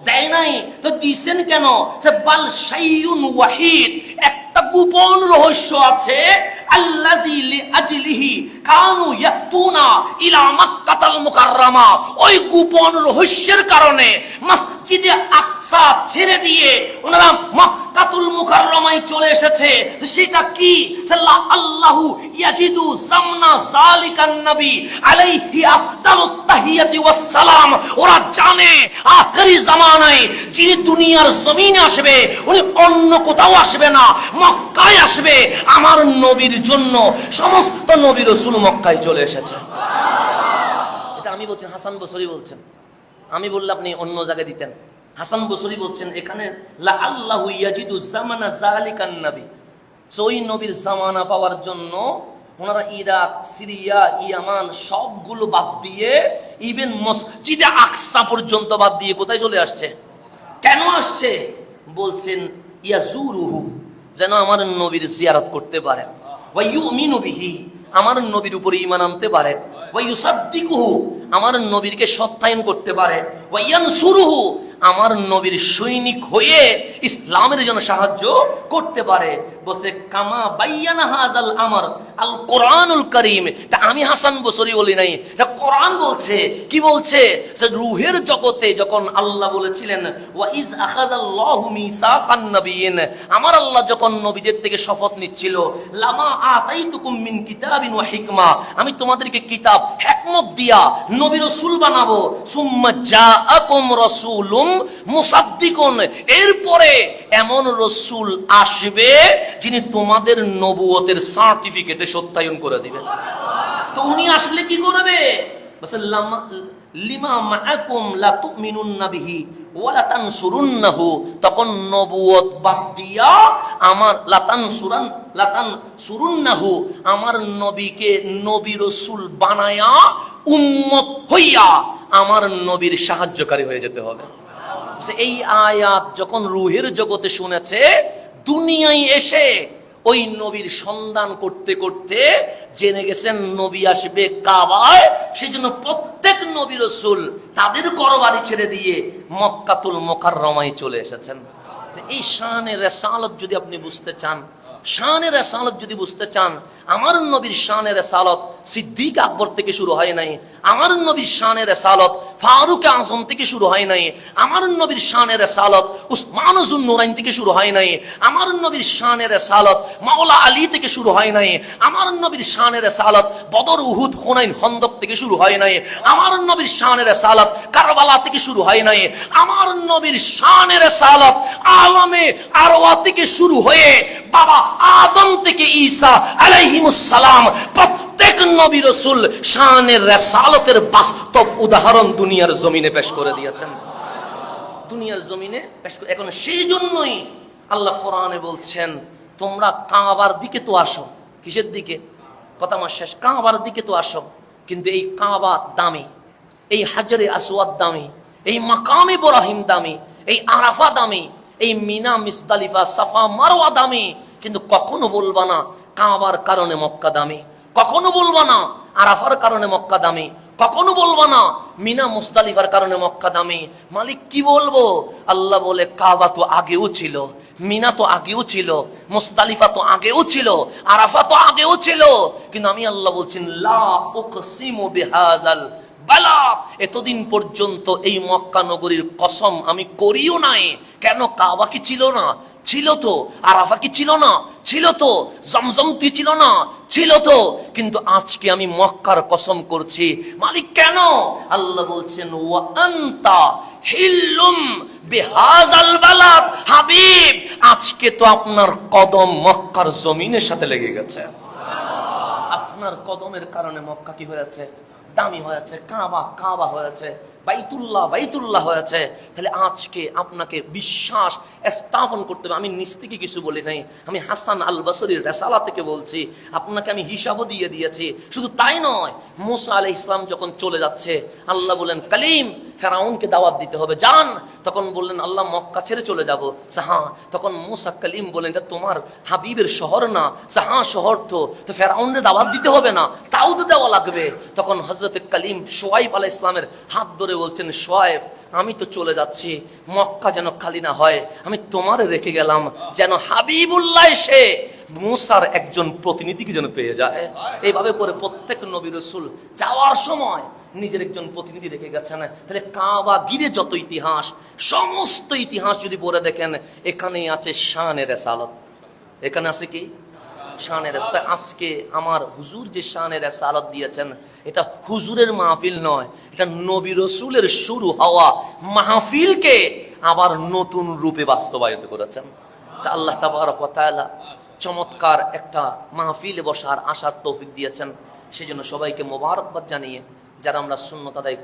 দেয় নাই। তো দিছেন কেন? সে বাল শাইউন ওয়াহিদ, একটা গোপন রহস্য আছে, আল্লাযী লিআজলিহি কানু ইয়াতুনা ইলা মক্কাতাল মুকাররমা। ওই গোপন রহস্যের কারণে মসজিদে আকসা ছেড়ে দিয়ে ওনারা মক্কাতুল মুকাররমায় চলে এসেছে। সেটা কি? আল্লাহু ইয়াজিদু জামনা যালিকান নবী আলাইহি আফদালুত তাহিয়াতি ওয়াস সালাম। ওরা জানে আখেরি জামানায় যিনি দুনিয়ার জমিনে আসবে, উনি অন্য কোথাও আসবে না, মক্কায় আসবে। আমার নবীর জন্য সমস্ত নবী রাসূল মক্কায় চলে এসেছে। এটা আমি বলছি, হাসান বসরি বলছেন, আমি বললে আপনি অন্য জায়গায় দিতেন। হাসান বসরি বলছেন এখানে লা আল্লাহু ইয়াজিদু জামানা যালিকান নবী, ওই নবীর জামানা পাওয়ার জন্য ওনারা ইরাক, সিরিয়া, ইয়ামান সবগুলো বাদ দিয়ে ইভেন মসজিদে আকসা পর্যন্ত বাদ দিয়ে কোথায় চলে আসছে? কেন আসছে? বলছেন ইয়াজুরুহু, যেন আমার নবীর জিয়ারত করতে পারে, ওয়া ইউমিনু বিহি, আমার নবীর উপরে ঈমান আনতে পারে, ওয়া ইউসাদ্দিকুহু, আমার নবীকে সত্যায়ন করতে পারে, ওয়া ইয়ানসুরুহু, আমার নবীর সৈনিক হয়ে ইসলামের জন্য সাহায্য করতে পারে। বসে কামা বাইয়ানা হাযাল আমর আল কোরআনুল কারীম। এটা আমি হাসান বসরি বলি নাই, এটা কোরআন বলছে। কি বলছে? যে রূহের জগতে যখন আল্লাহ বলেছিলেন ওয়া ইজ আখাযাল্লাহু মিসাকান নাবিয়িন, আমার আল্লাহ যখন নবীদের থেকে শপথ নিচ্ছিল, লামা আতাইতুকুম মিন কিতাবিন ওয়া হিকমা, আমি তোমাদেরকে কিতাব হিকমত দিয়া নবী রাসূল বানাবো। সুম্মা জাআকুম রাসূলুম মুসাদ্দিকুন, এরপরে এমন রাসূল আসবে যিনি তোমাদের নবুয়তের সার্টিফিকেটে সত্যায়ন করে দিবেন। তো উনি আসলে কি করবে? লিমা মাআকুম লা তুমিনুন্না বিহি ওয়া লা তানসুরুন্নাহু, তখন নবুয়ত বাদ দিয়া আমার লাতানসুরুন্নাহু, আমার নবীকে নবী রাসূল বানায়া উম্মত হইয়া আমার নবীর সাহায্যকারী হয়ে যেতে হবে। এই আয়াত যখন রূহের জগতে শুনেছে, দুনিয়ায় এসে ওই নবীর সন্ধান করতে করতে জেনে গেছেন নবী আসবে কাবায়। সেজন্য প্রত্যেক নবী রাসূল তাদের ঘরবাড়ি ছেড়ে দিয়ে মক্কাতুল মুকাররমায় চলে এসেছেন। এই শানে রিসালাত যদি আপনি বুঝতে চান, শানে রিসালাত যদি বুঝতে চান, আমার নবীর শানে রিসালাত সিদ্দিক আকবর থেকে শুরু হয় নাই, আমার নবীর শানে রিসালাত ফারুক আযম থেকে শুরু হয় নাই, আমার নবীর শানে রিসালাত উসমান যুন নুরাইন থেকে শুরু হয় নাই, আমার নবীর শানে রিসালাত মাওলা আলী থেকে শুরু হয় নাই, আমার নবীর শানে রিসালাত বদর উহুদ হুনাইন খন্দক থেকে শুরু হয় নাই, আমার নবীর শানে রিসালাত কারবালা থেকে শুরু হয় নাই, আমার নবীর শানে রিসালাত আলমে আরওয়া থেকে শুরু হয়ে বাবা আদম থেকে ঈসা আলাইহিমুস সালাম প্রত্যেক নবী রাসূল শানের রিসালাতের বাস্তব উদাহরণ দুনিয়ার জমিনে পেশ করে দিয়েছেন। দুনিয়ার জমিনে পেশ করে। এখন সেই জন্যই আল্লাহ কোরআনে বলছেন তোমরা কাবার দিকে তো আসো। কিসের দিকে? কথা আমার শেষ। কাবার দিকে তো আসো, কিন্তু এই কাবা দামি, এই হাজরে আসওয়াদ দামি, এই মাকাম ইব্রাহিম দামি, এই আরাফা দামি, এই মিনা মুজদালিফা সাফা মারওয়া দামি, কিন্তু কখনো বলবা না কাবার কারণে মক্কা দামি, কখনো বলবা না আরাফার কারণে মক্কা দামি, কখনো বলবা না মিনা মুজদালিফার কারণে মক্কা দামি। মালিক কি বলবো? আল্লাহ বলে কাবা তো আগেও ছিল, মিনা তো আগেও ছিল, মুজদালিফা তো আগেও ছিল, আরাফা তো আগেও ছিল, কিন্তু আমি আল্লাহ বলছেন লা উকসিমু বিহাযাল বালাদ, এতদিন পর্যন্ত এই মক্কা নগরীর কসম আমি করিও নাই। কেন? কাবা কি ছিল না? ছিল তো। আরাফা কি ছিল না? ছিল তো। জমজম কি ছিল না? ছিল তো। কিন্তু আজকে আমি মক্কার কসম করছি। মালিক কেন? আল্লাহ বলছেন ওয়া আনতা হিল্লুম বিহাযাল বালাদ, হাবিব আজকে তো আপনার কদম মক্কার জমিনের সাথে লেগে গেছে। আপনার কদমের কারণে মক্কা কি হয়েছে? দামি হয়েছে। কাবা কাবা হয়েছে, বাইতুল্লাহ বাইতুল্লাহ হয়েছে। তাহলে আজকে আপনাকে বিশ্বাস স্থাপন করতে হবে। আমি নিজ থেকে কিছু বলি নাই, আমি হাসান আল বসরির রিসালা থেকে বলছি। আপনাকে আমি হিসাবও দিয়ে দিয়েছি। শুধু তাই নয়, মুসা আলাইহিস সালাম যখন চলে যাচ্ছে, আল্লাহ বলেন কালিম ফেরাউনকে দাওয়াত দিতে হবে, যান। তখন বললেন আল্লাহ মক্কা ছেড়ে চলে যাবো। হ্যাঁ। তখন মুসা কালিম বলেন এটা তোমার হাবিবের শহর না? হ্যাঁ শহর তো ফেরাউনের দাওয়াত দিতে হবে না? তাও তো দেওয়া লাগবে। তখন হযরত কালিম শুআয়ব আলাইহিস সালামের হাত ধরে বলছেন শুআয়ব আমি তো চলে যাচ্ছি, মক্কা যেন খালি না হয়, আমি তোমার রেখে গেলাম, যেন হাবিবুল্লাহ এসে মুসার একজন প্রতিনিধিকে যেন পেয়ে যায়। এইভাবে করে প্রত্যেক নবী রাসূল যাওয়ার সময় নিজের একজন প্রতিনিধি রেখে গেছেন। তাহলে কাবা গিরে যত ইতিহাস, সমস্ত ইতিহাস যদি পড়ে দেখেন, এখানেই আছে শানে রিসালাত। এখানে আছে কি? শানে রিসালাত। আজকে আমার হুজুর যে শানে রিসালাত দিয়েছেন, এটা হুজুরের মাহফিল নয়, এটা নবী রাসূলের শুরু হওয়া মাহফিলকে আবার নতুন রূপে বাস্তবায়িত করেছেন। তা আল্লাহ তাবারক ওয়া তাআলা চমৎকার একটা মাহফিলে বসার আসার তৌফিক দিয়েছেন। সেজন্য সবাইকে মোবারকবাদ জানিয়ে যারা আমরা সুন্নাত আদায় করি